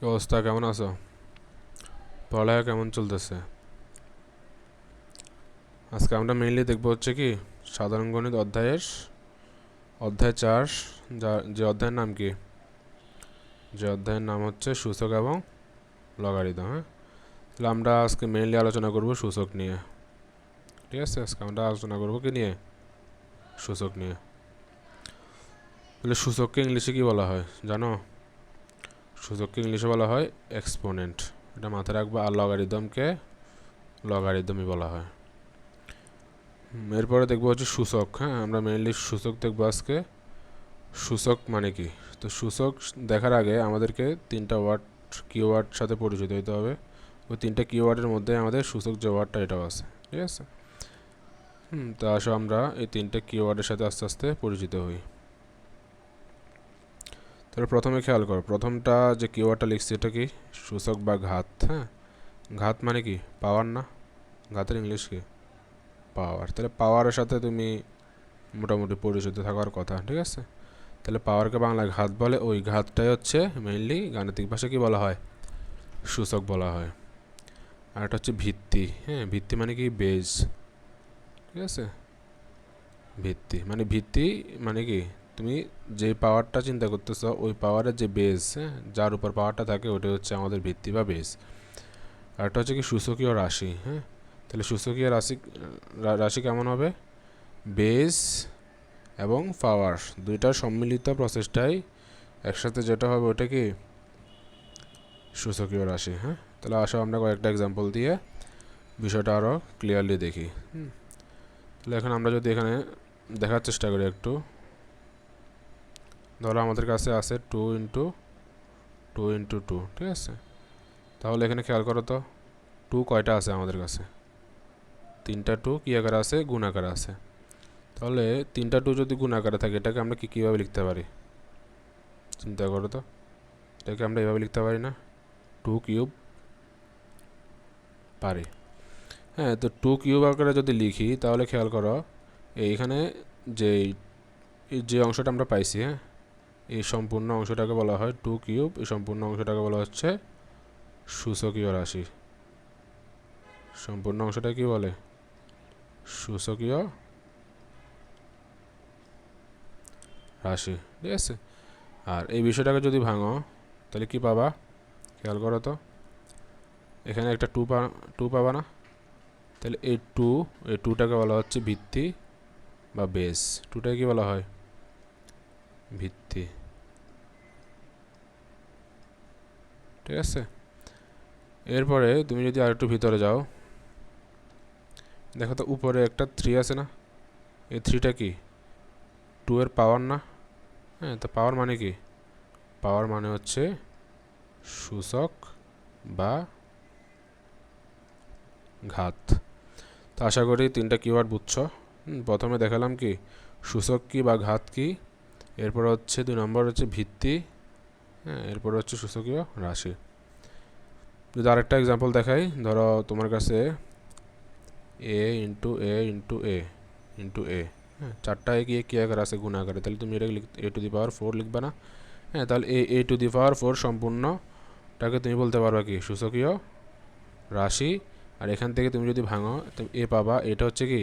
কি অবস্থা, কেমন আছো? পড়ালেখা কেমন চলতেছে? আজকে আমরা মেইনলি দেখবো হচ্ছে কি সাধারণ গণিত অধ্যায় 4, যে অধ্যায়ের নাম কি, যে অধ্যায়ের নাম হচ্ছে সূচক এবং লগারিদম। হ্যাঁ, তাহলে আমরা আজকে মেইনলি আলোচনা করব সূচক নিয়ে। ঠিক আছে, আজকে আমরা আলোচনা করব কি নিয়ে? সূচক নিয়ে। তাহলে সূচককে ইংলিশে কি বলা হয় জানো? সূচককে ইংলিশে বলা হয় এক্সপোনেন্ট। এটা মাথায় রাখবা। আর লগারিদমকে লগারিদমই বলা হয়। এরপরে দেখবো হচ্ছে সূচক। হ্যাঁ, আমরা মেইনলি সূচক দেখবো আজকে। সূচক মানে কি? তো সূচক দেখার আগে আমাদেরকে তিনটা কিওয়ার্ড সাথে পরিচিত হতে হবে। ওই তিনটা কিওয়ার্ডের মধ্যে আমাদের সূচক যে ওয়ার্ডটা এটাও আছে। ঠিক আছে। তো আসো আমরা এই তিনটা কিওয়ার্ডের সাথে আস্তে আস্তে পরিচিত হই। তাহলে প্রথমে খেয়াল করো, প্রথমটা যে কিওয়ার্ডটা লিখছি এটা কি? সূচক বা ঘাত। হ্যাঁ, ঘাত মানে কি? পাওয়ার না? ঘাতের ইংলিশ কি? পাওয়ার। তাহলে পাওয়ারের সাথে তুমি মোটামুটি পরিচিত থাকার কথা। ঠিক আছে। তাহলে পাওয়ারকে বাংলায় ঘাত বলে। ওই ঘাতটাই হচ্ছে মেইনলি গাণিতিক ভাষায় কি বলা হয়? সূচক বলা হয়। আর এটা হচ্ছে ভিত্তি। হ্যাঁ, ভিত্তি মানে কি? বেজ। ঠিক আছে। ভিত্তি মানে কি? তুমি যে পাওয়ারটা চিন্তা করতেছ ওই পাওয়ারের যে বেজ, হ্যাঁ, যার উপর পাওয়ারটা থাকে ওটাই হচ্ছে আমাদের ভিত্তি বা বেজ। আর এটা হচ্ছে কি? সূচকীয় রাশি। হ্যাঁ, তাহলে সূচকীয় রাশি কেমন হবে? বেজ এবং পাওয়ার দুইটার সম্মিলিত প্রচেষ্টায় একসাথে যেটা হবে ওটা কি? সূচকীয় রাশি। হ্যাঁ, তাহলে আসো আমরা কয়েকটা এক্সাম্পল দিয়ে বিষয়টা আরও ক্লিয়ারলি দেখি। তাহলে এখন আমরা যদি এখানে দেখার চেষ্টা করি একটু, ধরো আমাদের কাছে আছে 2 × 2 × 2। ঠিক আছে। তাহলে এখানে খেয়াল করো তো, 2 কয়টা আছে আমাদের কাছে? 3টা 2 কি আকারে আছে? গুণ আকারে আছে। তাহলে 3টা 2 যদি গুণ আকারে থাকে এটাকে আমরা কীভাবে লিখতে পারি? চিন্তা করো তো, এটাকে আমরা এভাবে লিখতে পারি না? 2³ পারি। হ্যাঁ, তো 2³ আকারে যদি লিখি তাহলে খেয়াল করো এইখানে যে যে অংশটা আমরা পাইছি, হ্যাঁ, এই সম্পূর্ণ অংশটাকে বলা হয় 2³। এই সম্পূর্ণ অংশটাকে বলা হচ্ছে সূচকীয় রাশি। সম্পূর্ণ অংশটা কি বলে? সূচকীয় রাশি। ঠিক আছে। আর এই বিষয়টাকে যদি ভাঙো তাহলে কি পাবা? খেয়াল করো তো, এখানে একটা 2 পাবা না? তাহলে এই 2টাকে বলা হচ্ছে ভিত্তি বা বেস। 2টাকে কি বলা হয়? ভিত্তি। ঠিক আছে। এরপরে তুমি যদি আরেকটু ভিতরে যাও, দেখো তো উপরে একটা 3 আছে না? এই 3টা কি? 2 এর পাওয়ার না? হ্যাঁ, তো পাওয়ার মানে কি? পাওয়ার মানে হচ্ছে সূচক বা ঘাত। তো আশা করি তিনটা কিওয়ার্ড বুঝছো। প্রথমে দেখালাম কি সূচক কি বা ঘাত কি, এরপর হচ্ছে 2 নম্বর হচ্ছে ভিত্তি, হ্যাঁ, এরপর হচ্ছে সূচকীয় রাশি। যদি আরেকটা এক্সাম্পল দেখাই, ধরো তোমার কাছে a × a × a × a, হ্যাঁ, 4টা এ গিয়ে কী আকারে আছে? গুণ আকারে। তাহলে তুমি এটা a⁴ লিখবা না? হ্যাঁ, তাহলে a⁴ সম্পূর্ণটাকে তুমি বলতে পারবা কি? সূচকীয় রাশি। আর এখান থেকে তুমি যদি ভাঙো তো এ পাবা, এটা হচ্ছে কি?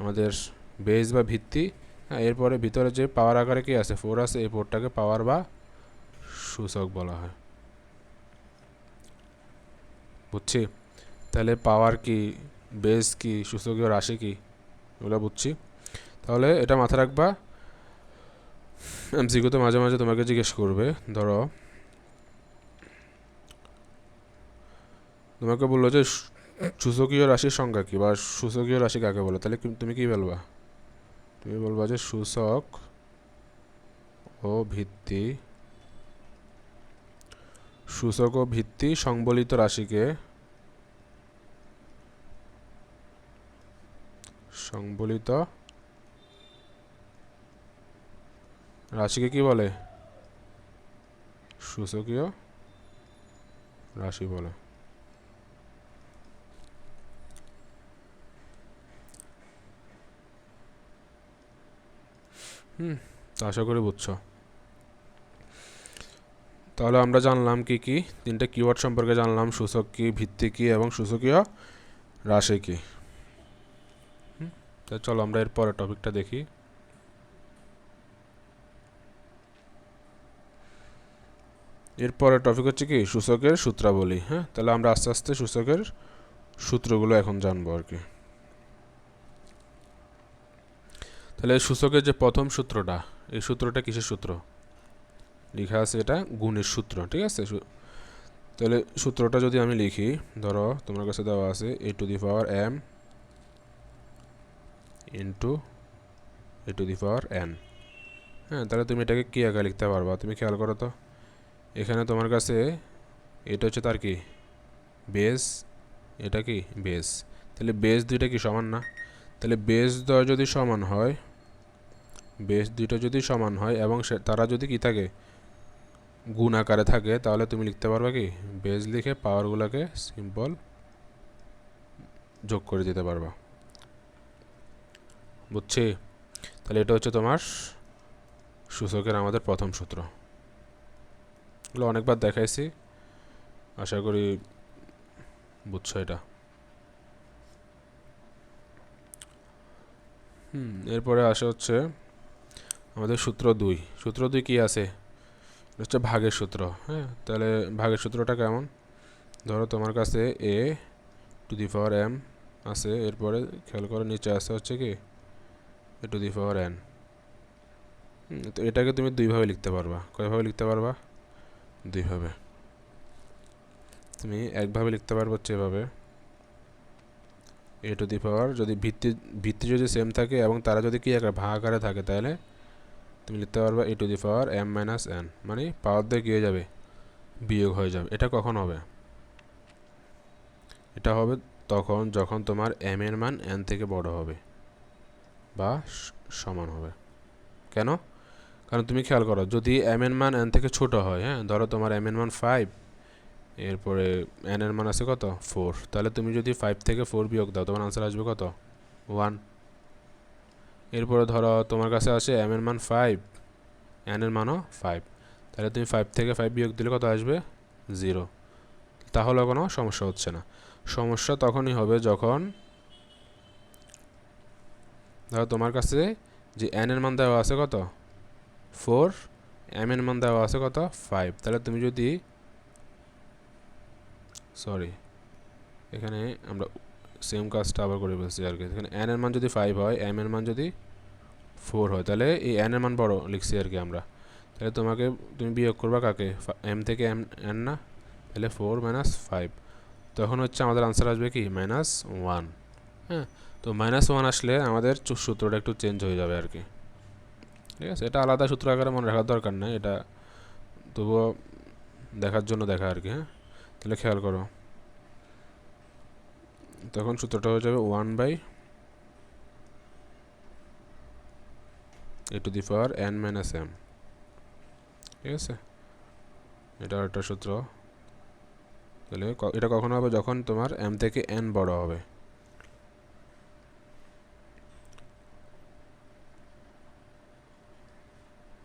আমাদের বেস বা ভিত্তি। হ্যাঁ, এরপরে ভিতরে যে পাওয়ার আকারে কি আছে? 4 আছে। এই 4টাকে পাওয়ার বা সূচক বলা হয়। বুঝছি। তাহলে পাওয়ার কি, বেস কি, সূচকীয় রাশি কি, এগুলো বুঝছি। তাহলে এটা মাথা রাখবা। এমসিকিউতে মাঝে মাঝে তোমাকে জিজ্ঞেস করবে, ধরো তোমাকে বললো যে সূচকীয় রাশির সংজ্ঞা কি বা সূচকীয় রাশি কাকে বলে, তাহলে তুমি কি বলবা? তুমি বলবা যে সূচক ও ভিত্তি, সূচক ও ভিত্তি সংবলিত রাশিকে কি বলে? সূচকীয় রাশি বলে। তো আশা করি বুঝছো। তো তাহলে আমরা জানলাম কি কি, তিনটে কিওয়ার্ড সম্পর্কে জানলাম, সূচক কি, ভিত্তি কি এবং সূচকীয় রাশি কি। তো চলো আমরা এর পরের টপিকটা দেখি। এরপরের টপিক হচ্ছে কি সূচকের সূত্রাবলী। হ্যাঁ, তাহলে আমরা আস্তে আস্তে সূচকের সূত্রগুলো এখন জানবো আর কি। তাহলে সূচকের যে প্রথম সূত্রটা, এই সূত্রটা কিসের সূত্র লেখা আছে? এটা গুণের সূত্র, ঠিক আছে। তাহলে সূত্রটা যদি আমি লিখি, ধরো তোমার কাছে দেওয়া আছে a⁴m ইন্টু a⁴n। হ্যাঁ, তাহলে তুমি এটাকে কী আকারে লিখতে পারবা? তুমি খেয়াল করো তো, এখানে তোমার কাছে এটা হচ্ছে তার কি বেস, এটা কি বেস। তাহলে বেস দুইটা কি সমান না? তাহলে বেস দ্বয় যদি সমান হয়, বেস দুইটা যদি সমান হয় এবং তারা যদি কি থাকে গুণ আকারে থাকে, তাহলে তুমি লিখতে পারবা কি বেস লিখে পাওয়ারগুলোকে সিম্পল যোগ করে দিতে পারবা। বুঝছি? তাহলে এটা হচ্ছে তোমার সূচকের আমাদের প্রথম সূত্র। এগুলো অনেকবার দেখাইছি, আশা করি বুঝছো এটা। এরপরে আসে হচ্ছে আমাদের সূত্র 2। সূত্র 2 কি আছে? হচ্ছে ভাগের সূত্র। হ্যাঁ, তাহলে ভাগের সূত্রটা কেমন? ধরো তোমার কাছে a⁴m আছে, এরপরে খেয়াল করে নিচে আসে হচ্ছে কি a⁴n। তো এটাকে তুমি দুইভাবে লিখতে পারবা। কয়ভাবে লিখতে পারবা? দুইভাবে। তুমি একভাবে লিখতে পারবো হচ্ছে এভাবে, a⁴, যদি ভিত্তি যদি সেম থাকে এবং তারা যদি কি আকারে ভাগ আকারে থাকে, তাহলে তুমি লিখতে পারবা a⁴m - n, মানে পাওয়ার দিয়ে কী হয়ে যাবে বিয়োগ হয়ে যাবে। এটা কখন হবে? এটা হবে তখন যখন তোমার m এর মান n থেকে বড় হবে বা সমান হবে। কেন? কারণ তুমি খেয়াল করো, যদি m এর মান n থেকে ছোট হয়, হ্যাঁ ধরো তোমার m এর মান 5, এরপরে n এর মান আছে কত 4, তাহলে তুমি যদি 5 থেকে 4 বিয়োগ দাও, তোমার আনসার আসবে কত 1। এরপরে ধরো তোমার কাছে আসে m এর মান 5, n এর মানও 5, তাহলে তুমি 5 থেকে 5 বিয়োগ দিলে কত আসবে 0। তাহলে কোনো সমস্যা হচ্ছে না। সমস্যা তখনই হবে যখন ধরো তোমার কাছে যে n এর মান দেওয়া আছে কত 4, m এর মান দেওয়া আছে কত 5, তাহলে তুমি যদি এখানে আমরা সেম কাজটা আবার করে ফেলছি আর কি। এখানে n এর মান যদি 5 হয়, m এর মান যদি 4 হয়, তাহলে এই n এর মান বড় লিখছি আর কি আমরা। তাহলে তুমি বিয়োগ করবা কাকে? m থেকে n না, তাহলে 4 - 5, তখন হচ্ছে আমাদের আনসার আসবে কি -1। হ্যাঁ, তো -1 আসলে আমাদের সূত্রটা একটু চেঞ্জ হয়ে যাবে আর কি। ঠিক আছে, এটা আলাদা সূত্র আকারে মনে রাখার দরকার নেই, এটা তবুও দেখার জন্য দেখা আর কি। হ্যাঁ, তাহলে খেয়াল করো, তখন সূত্রটা হয়ে যাবে 1/a⁴n - m। ঠিক আছে, এটা একটা সূত্র। তাহলে এটা কখন হবে? যখন তোমার m থেকে n বড় হবে।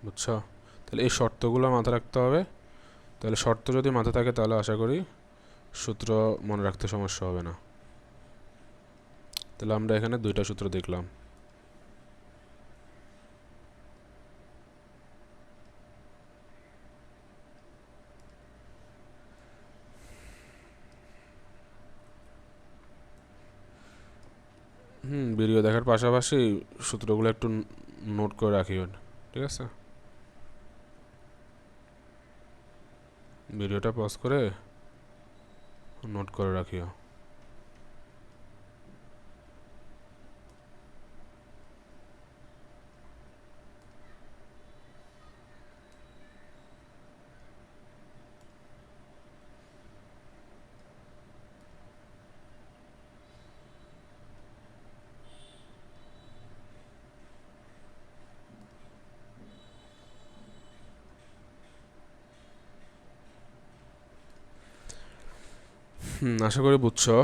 বুঝছো? তাহলে এই শর্তগুলো মাথায় রাখতে হবে। তাহলে শর্ত যদি মাথায় থাকে, তাহলে আশা করি সূত্র মনে রাখতে সমস্যা হবে না। তাহলে আমরা এখানে দুইটা সূত্র দেখলাম। ভিডিও দেখার পাশাপাশি সূত্রগুলো একটু নোট করে রাখিও, ঠিক আছে? ভিডিওটা পজ করে নোট করে রাখিও। আশা করি বুঝছো।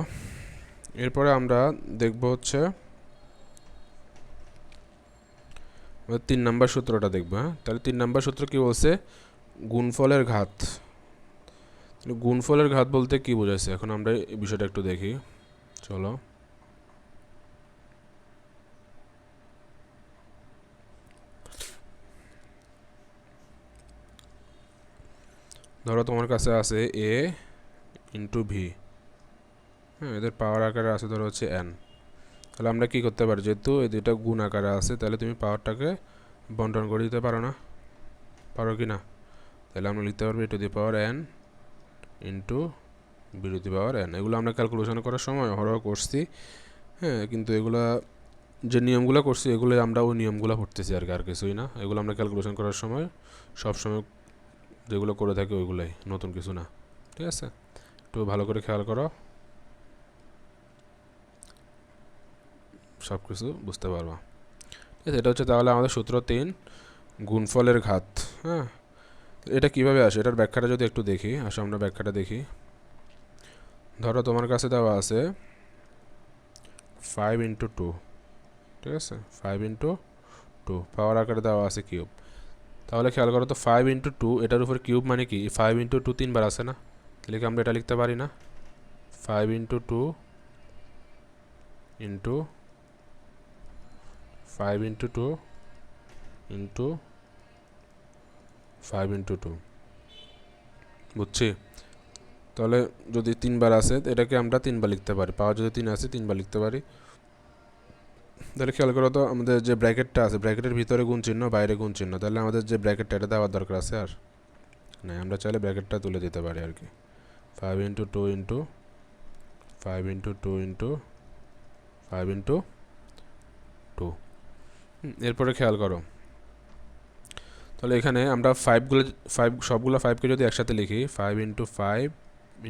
এরপরে আমরা দেখব হচ্ছে 3 নাম্বার সূত্রটা দেখব। হ্যাঁ, তাহলে 3 নাম্বার সূত্র কি বলছে? গুণফলের ঘাত গুণফলের ঘাত বলতে কি বোঝাচ্ছে, এখন আমরা এই বিষয়টা একটু দেখি। চলো, ধরো তোমার কাছে আছে এ ইন্টু ভি, হ্যাঁ, এদের পাওয়ার আকারে আছে ধরো হচ্ছে এন। তাহলে আমরা কি করতে পারি, যেহেতু এই দুইটা গুণ আকারে আছে, তাহলে তুমি পাওয়ারটাকে বন্টন করে দিতে পারো না, পারো কি না? তাহলে আমরা লিখতে পারবো a to the power n into b to the power n. এগুলো আমরা ক্যালকুলেশন করার সময় হরও করছি, হ্যাঁ, কিন্তু এগুলা যে নিয়মগুলো করছি এগুলো আমরা ওই নিয়মগুলো পড়তেছি আর কি, আর কিছুই না। এগুলো আমরা ক্যালকুলেশন করার সময় সবসময় যেগুলো করে থাকি ওইগুলোই, নতুন কিছু না, ঠিক আছে? একটু ভালো করে খেয়াল করো, সব কিছু বুঝতে পারবা, ঠিক আছে? এটা হচ্ছে তাহলে আমাদের সূত্র 3, গুণফলের ঘাত। হ্যাঁ, এটা কিভাবে আসে এটার ব্যাখ্যাটা যদি একটু দেখি, আসো আমরা ব্যাখ্যাটা দেখি। ধরো তোমার কাছে দেওয়া আছে 5 ইন্টু 2, ঠিক আছে? 5 ইন্টু 2 পাওয়ার আকারে দেওয়া আছে কিউব। তাহলে খেয়াল করো তো, 5 ইন্টু 2 এটার উপর কিউব মানে কি, 5 ইন্টু 2 তিনবার আছে না? তাহলে কি আমরা এটা লিখতে পারি না, 5 into 2 into 5 into 2 into 5 into 2, বুঝছি? তাহলে যদি তিনবার আছে এটাকে আমরা তিনবার লিখতে পারি, পাওয়ার যদি 3 আছে তিনবার লিখতে পারি। তাহলে খেয়াল করো তো, আমাদের যে ব্র্যাকেটটা আছে ব্র্যাকেটের ভিতরে গুণ চিহ্ন, বাইরে গুণ চিহ্ন, তাহলে আমাদের যে ব্র্যাকেটটা এটা দেওয়ার দরকার আছে আর না, আমরা চাইলে ব্র্যাকেটটা তুলে দিতে পারি আর কি। 5 into 2 into 5 into 2 into 5 into 2। এরপরে খেয়াল করো, তাহলে এখানে আমরা সবগুলো 5কে যদি একসাথে লিখি, 5 ইন্টু 5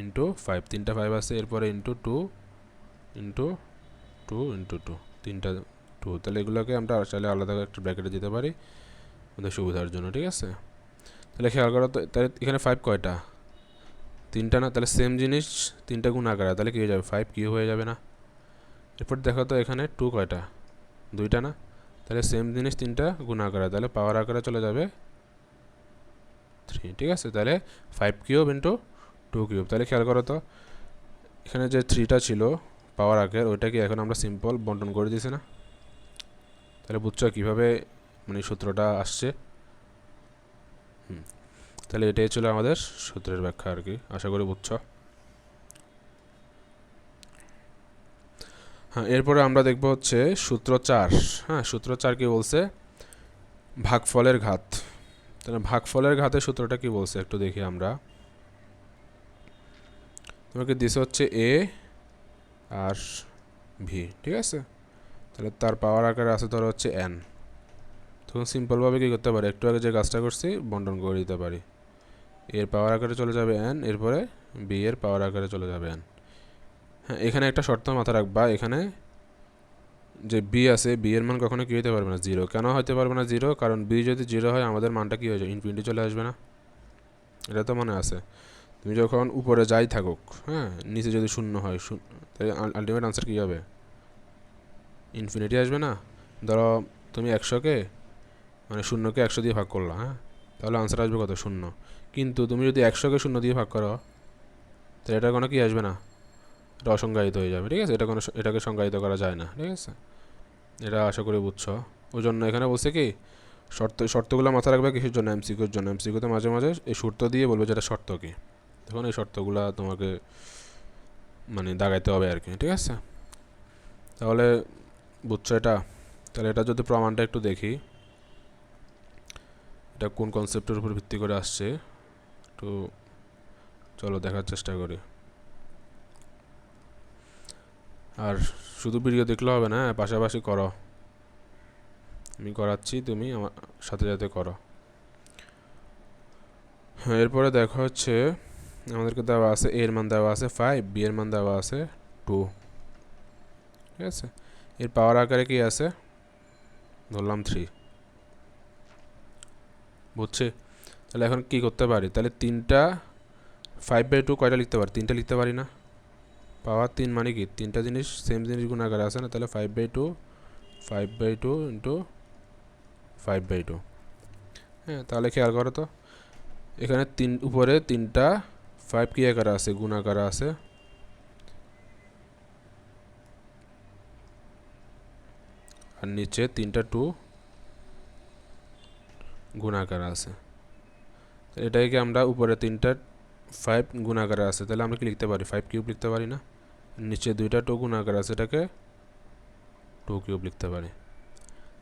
ইন্টু 5, তিনটা 5 আছে, এরপরে ইন্টু 2 ইন্টু 2 ইন্টু 2, তিনটা 2। তাহলে এগুলোকে আমরা চাইলে আলাদা একটা ব্র্যাকেটে দিতে পারি আমাদের সুবিধার জন্য, ঠিক আছে? তাহলে খেয়াল করো তো, তাহলে এখানে 5 কয়টা, তিনটা না? তাহলে সেম জিনিস তিনটা গুণ আকারে, তাহলে কি হয়ে যাবে, 5 কিউব হয়ে যাবে না? এরপর দেখো তো এখানে 2 কয়টা, দুইটা না? তাহলে সেম জিনিস তিনটা গুণ আকারে, তাহলে পাওয়ার আকারে চলে যাবে 3, ঠিক আছে? তাহলে 5 কিউব ইন্টু 2 কিউব। তাহলে খেয়াল করো তো, এখানে যে 3টা ছিল পাওয়ার আকার, ওইটা কি এখন আমরা সিম্পল বন্টন করে দিয়েছি না? তাহলে বুঝছো কীভাবে মানে সূত্রটা আসছে? তাহলে এটাই ছিল আমাদের সূত্রের ব্যাখ্যা আর কি, আশা করি বুঝছো। হ্যাঁ, এরপরে আমরা দেখব হচ্ছে সূত্র 4। হ্যাঁ, সূত্র 4 কি বলছে, ভাগফলের ঘাত। তাহলে ভাগফলের ঘাতের সূত্রটা কি বলছে একটু দেখি আমরা। তোমাকে দিছে হচ্ছে এ আর ভি, ঠিক আছে? তাহলে তার পাওয়ার আকারে আছে ধরো হচ্ছে এন। তখন সিম্পলভাবে কী করতে পারি, একটু আগে যে কাজটা করছি বন্টন করে দিতে পারি। এর পাওয়ার আকারে চলে যাবে এন, এরপরে বি এর পাওয়ার আকারে চলে যাবে এন। হ্যাঁ, এখানে একটা শর্ত মাথায় রাখবা, এখানে যে বি আছে, বি এর মান কখনো কী হতে পারবে না, 0। কেন হতে পারবে না 0? কারণ বি যদি 0 হয় আমাদের মানটা কী হয়ে যায়, ইনফিনিটি চলে আসবে না? এটা তো মনে আছে। তুমি যখন উপরে যাই থাকুক, হ্যাঁ, নিচে যদি 0 হয়, তাহলে আলটিমেট আনসার কী হবে, ইনফিনিটি আসবে না? ধরো তুমি 100কে মানে 0কে 100 দিয়ে ভাগ করলা, হ্যাঁ, তাহলে আনসার আসবে কত, 0। কিন্তু তুমি যদি 100কে 0 দিয়ে ভাগ করো, তাহলে এটা কোনো কি আসবে না, এটা অসংজ্ঞায়িত হয়ে যাবে, ঠিক আছে? এটাকে সংজ্ঞায়িত করা যায় না, ঠিক আছে? এটা আশা করি বুঝছো। ওই জন্য এখানে বলছে কি, শর্তগুলো মাথায় রাখবে কিসের জন্য, এমসিকিউর জন্য। এমসিকিউতে মাঝে মাঝে এই শর্ত দিয়ে বলবে যেটা শর্ত কি, তখন এই শর্তগুলো তোমাকে মানে দাগাইতে হবে আর কি, ঠিক আছে? তাহলে বুঝছো এটা? তাহলে এটা যদি প্রমাণটা একটু দেখি, এটা কোন কনসেপ্টের উপর ভিত্তি করে আসছে একটু চলো দেখার চেষ্টা করি। আর শুধু ভিডিও দেখলে হবে না, পাশাপাশি করো, আমি করাচ্ছি, তুমি আমার সাথে সাথে করো। হ্যাঁ, এরপরে দেখা হচ্ছে আমাদেরকে দেওয়া আছে এর মান দেওয়া আছে 5, বি এর মান দেওয়া আছে 2, ঠিক আছে? এর পাওয়ার আকারে কি আছে, ধরলাম 3, বুঝছি? তাহলে এখন কি করতে পারি, তাহলে 5/2 কয়টা লিখতে পারি, 3টা লিখতে পারি না? পাওয়ার 3 মানে কি, তিনটা জিনিস সেম জিনিস গুণ আকারে আছে না? তাহলে 5/2 ইন্টু 5/2। হ্যাঁ, তাহলে খেয়াল করো তো, এখানে উপরে 3টা 5 কি আকারে আছে, গুণ আকারে আছে, আর নিচে 3টা 2 গুণ আকারে আছে। এটাকে আমরা উপরে 3টা 5 গুণ আকারে আছে, তাহলে আমরা কি লিখতে পারি, 5 কিউব লিখতে পারি না? নিচে 2টা 2 গুণ আকারে আছে, এটাকে 2 কিউব লিখতে পারি।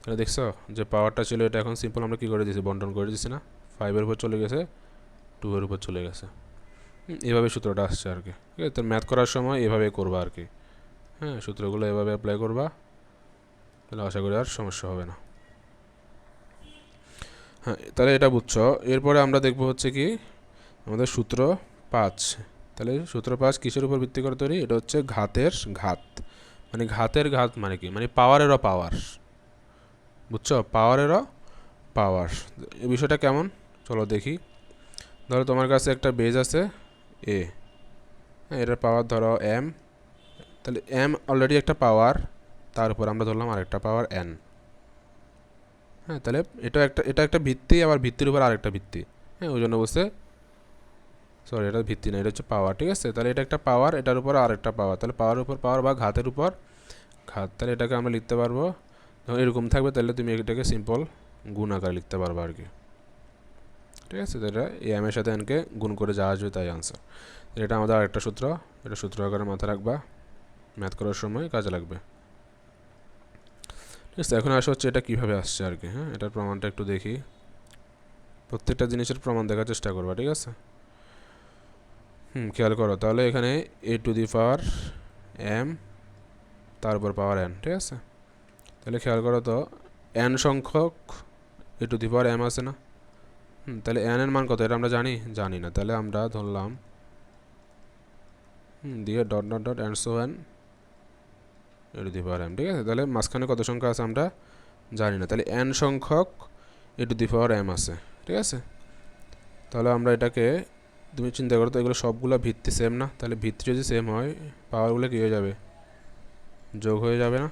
তাহলে দেখছো যে পাওয়ারটা ছিল এটা এখন সিম্পল আমরা কি করে দিয়েছি, বন্টন করে দিয়েছি না, 5-এর উপর চলে গেছে, 2-এর উপর চলে গেছে। এভাবে সূত্রটা আসছে আর কি। ঠিক আছে, তো ম্যাথ করার সময় এভাবে করবা আর কি। হ্যাঁ, সূত্রগুলো এভাবে অ্যাপ্লাই করবা, তাহলে আশা করি আর সমস্যা হবে না। হ্যাঁ, তাহলে এটা বুঝছো। এরপরে আমরা দেখব হচ্ছে কি আমাদের সূত্র 5। তাহলে সূত্র 5 কিসের উপর ভিত্তি করে তৈরি? এটা হচ্ছে ঘাতের ঘাত, মানে ঘাতের ঘাত মানে কি, মানে পাওয়ারেরও পাওয়ার, বুঝছো, পাওয়ারেরও পাওয়ার। এই বিষয়টা কেমন চলো দেখি। ধরো তোমার কাছে একটা বেজ আছে এ, হ্যাঁ, এটার পাওয়ার ধরো এম, তাহলে এম অলরেডি একটা পাওয়ার, তার উপর আমরা ধরলাম আরেকটা পাওয়ার এন। হ্যাঁ, তাহলে এটা একটা ভিত্তি, আবার ভিত্তির উপর আরেকটা ভিত্তি। হ্যাঁ, ওই জন্য বলছে, সরি এটা ভিত্তি না, এটা হচ্ছে পাওয়ার। ঠিক আছে, তাহলে এটা একটা পাওয়ার, এটার উপর আরেকটা পাওয়ার, তাহলে পাওয়ারের উপর পাওয়ার বা ঘাতের উপর ঘাত। তাহলে এটাকে আমরা লিখতে পারবো যখন এরকম থাকবে, তাহলে তুমি এটাকে সিম্পল গুণ আকারে লিখতে পারবে আর কি। ঠিক আছে, তো এটা এ এম এর সাথে এনকে গুণ করে যা আসবে তাই আনসার। এটা আমাদের আরেকটা সূত্র, এটা সূত্র আকারে মাথায় রাখবা, ম্যাথ করার সময় কাজে লাগবে। ঠিক আছে, এখন আসা হচ্ছে এটা কীভাবে আসছে আর কি। হ্যাঁ, এটার প্রমাণটা একটু দেখি, প্রত্যেকটা জিনিসের প্রমাণ দেখার চেষ্টা করবা। ঠিক আছে, খেয়াল করো তাহলে এখানে এ টু দি পাওয়ার এম, তারপর পাওয়ার এন। ঠিক আছে, তাহলে খেয়াল করো তো এন সংখ্যক এ টু দি পাওয়ার এম আছে না? তাহলে এন এর মান কত এটা আমরা জানি না, তাহলে আমরা ধরলাম দিয়ে dot dot dot n so n a to the power m. ঠিক আছে, তাহলে মাঝখানে কত সংখ্যা আছে আমরা জানি না, তাহলে এন সংখ্যক এ টু দি পাওয়ার এম আছে। ঠিক আছে, তাহলে আমরা এটাকে, তুমি চিন্তা করো তো এগুলো সবগুলো ভিত্তি সেম না? তাহলে ভিত্তি যদি সেম হয় পাওয়ারগুলো কী হয়ে যাবে, যোগ হয়ে যাবে না?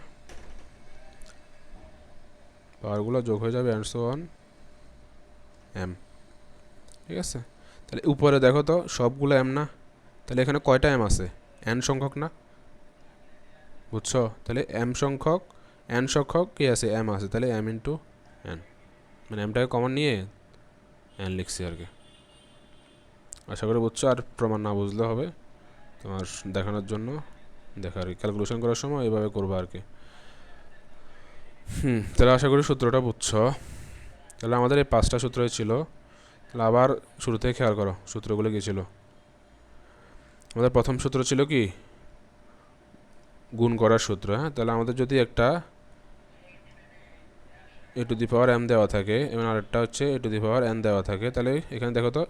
পাওয়ারগুলো যোগ হয়ে যাবে এন সো অন এম। ঠিক আছে, তাহলে উপরে দেখো তো সবগুলো এম না? তাহলে এখানে কয়টা এম আছে, এন সংখ্যক না? বুঝছো, তাহলে এম সংখ্যক এন সংখ্যক কী আছে, এম আছে, তাহলে এম ইন্টু এন, মানে এমটাকে কমন নিয়ে এন লিখছি আর কি। আশা করি বুঝছো, আর প্রমাণ না বুঝলে হবে, তোমার দেখানোর জন্য দেখা আর কি, ক্যালকুলেশন করার সময় এইভাবে করবো আর কি। তাহলে আশা করি সূত্রটা বুঝছো। তাহলে আমাদের এই 5টা সূত্রই ছিল, তাহলে আবার শুরু থেকে খেয়াল করো সূত্রগুলো কী ছিল। আমাদের প্রথম সূত্র ছিল কি, গুণ করার সূত্র। হ্যাঁ, তাহলে আমাদের যদি একটা এ টু দি পাওয়ার এম দেওয়া থাকে এবং আরেকটা হচ্ছে এ টু দি পাওয়ার এন দেওয়া থাকে, তাহলে এখানে দেখো তো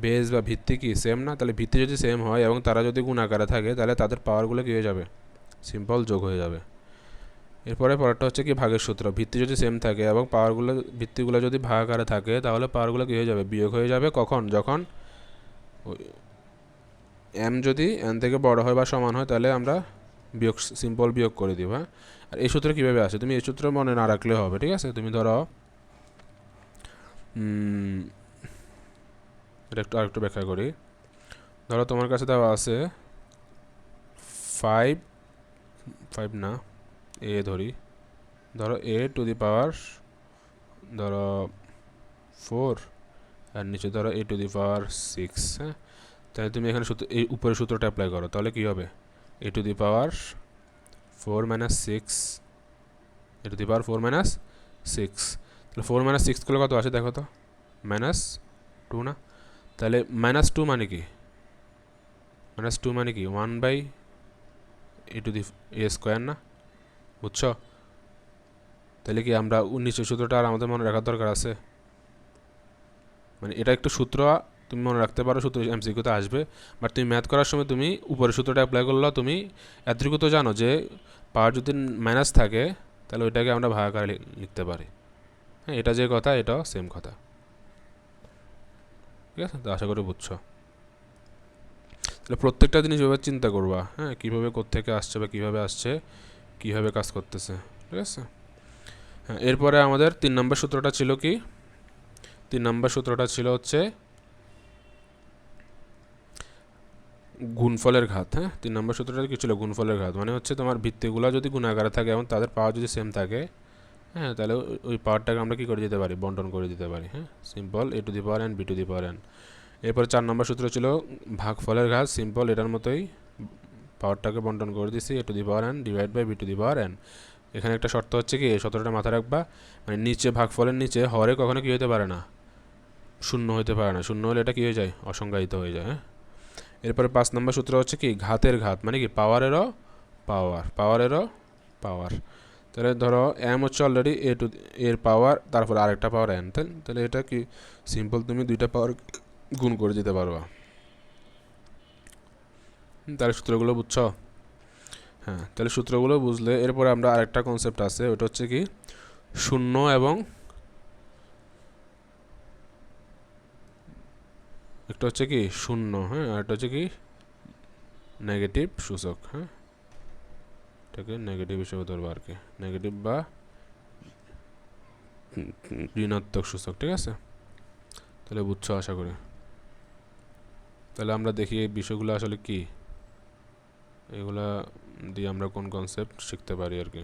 বেস বা ভিত্তি কি সেম না? তাহলে ভিত্তি যদি সেম হয় এবং তারা যদি গুণ আকারে থাকে, তাহলে তাদের পাওয়ারগুলো কী হয়ে যাবে, সিম্পল যোগ হয়ে যাবে। এরপরে পরেরটা হচ্ছে কি ভাগের সূত্র, ভিত্তি যদি সেম থাকে এবং পাওয়ারগুলো ভিত্তিগুলো যদি ভাগ আকারে থাকে, তাহলে পাওয়ারগুলো কী হয়ে যাবে, বিয়োগ হয়ে যাবে। কখন? যখন এম যদি এন থেকে বড় হয় বা সমান হয়, তাহলে আমরা বিয়োগ, সিম্পল বিয়োগ করে দিব। হ্যাঁ, আর এই সূত্র কীভাবে আসে তুমি এই সূত্র মনে না রাখলেও হবে। ঠিক আছে, তুমি ধরো এটা আরেকটু ব্যাখ্যা করি। ধরো তোমার কাছে দেওয়া আছে 5 না, এ ধরি, ধরো এ টু দি পাওয়ার ধরো 4, আর নিচে ধরো এ টু দি পাওয়ার 6। হ্যাঁ, তাহলে তুমি এখানে এই উপরের সূত্রটা অ্যাপ্লাই করো, তাহলে কী হবে, a to the power 4 minus 6, a to the power 4 minus 6, তাহলে 4 মাইনাস 6 করলে কত আসে দেখো তো, -2 না? তাহলে -2 মানে কি, -2 মানে কি 1/a to the A square না? বুঝছো, তাহলে কি আমরা 19 সূত্রটা আর আমাদের মনে রাখার দরকার আছে? মানে এটা একটু সূত্র তুমি মনে রাখতে পারো, সূত্র এমসিকিউতে আসবে, বাট তুমি ম্যাথ করার সময় তুমি উপরের সূত্রটা অ্যাপ্লাই করলে তুমি এতটুকু তো জানো যে পাওয়ার যদি মাইনাস থাকে তাহলে ওইটাকে আমরা ভাগ আকারে লিখতে পারি। হ্যাঁ, এটা যে কথা এটাও সেম কথা। ঠিক আছে, তো আশা করি বুঝছো। তাহলে প্রত্যেকটা জিনিস এভাবে চিন্তা করবা, হ্যাঁ, কীভাবে কোত্থেকে আসছে বা কীভাবে আসছে, কীভাবে কাজ করতেছে। ঠিক আছে, হ্যাঁ, এরপরে আমাদের 3 নম্বর সূত্রটা ছিল কি, 3 নম্বর সূত্রটা ছিল হচ্ছে গুণফলের ঘাত। হ্যাঁ, 3 নম্বর সূত্রটা কি ছিল? গুণফলের ঘাত। মানে হচ্ছে তোমার ভিত্তিগুলো যদি গুণাকারে থাকে এবং তাদের পাওয়ার যদি সেম থাকে, হ্যাঁ, তাহলে ওই পাওয়ারটাকে আমরা কি করে দিতে পারি? বন্টন করে দিতে পারি। হ্যাঁ, simple a to the power n b to the power n। এরপরে 4 নম্বর সূত্র ছিল ভাগফলের ঘাত। সিম্পল এটার মতোই, পাওয়ারটাকে বন্টন করে দিছি a to the power n divide by b to the power n। এখানে একটা শর্ত হচ্ছে কি, এই সূত্রটা মাথায় রাখবা, মানে নিচে ভাগফলের নিচে হরে কখনো কি হতে পারে না? শূন্য হতে পারে না। শূন্য হলে এটা কি হয়ে যায়? অসংজ্ঞায়িত হয়ে যায়। হ্যাঁ, এরপরে 5 নম্বর সূত্র হচ্ছে কি ঘাতের ঘাত, মানে কি পাওয়ারেরও পাওয়ার, পাওয়ারেরও পাওয়ার। তাহলে ধরো m হচ্ছে অলরেডি এ টু এর পাওয়ার, তারপর আরেকটা পাওয়ার n, তাহলে এটা কি সিম্পল তুমি দুইটা পাওয়ার গুণ করে দিতে পারবা। তাহলে সূত্রগুলো বুঝছো? হ্যাঁ, তাহলে সূত্রগুলো বুঝলে এরপরে আমরা আরেকটা কনসেপ্ট আছে, ওটা হচ্ছে কি শূন্য এবং একটা হচ্ছে কি শূন্য, হ্যাঁ, আর একটা হচ্ছে কি নেগেটিভ সূচক। হ্যাঁ, এটাকে নেগেটিভ হিসেবে ধরবো আর কি, নেগেটিভ বা ঋণাত্মক সূচক। ঠিক আছে, তাহলে বুঝছো আশা করি। তাহলে আমরা দেখি এই বিষয়গুলো আসলে কি, এগুলা দিয়ে আমরা কোন কনসেপ্ট শিখতে পারি আর কি।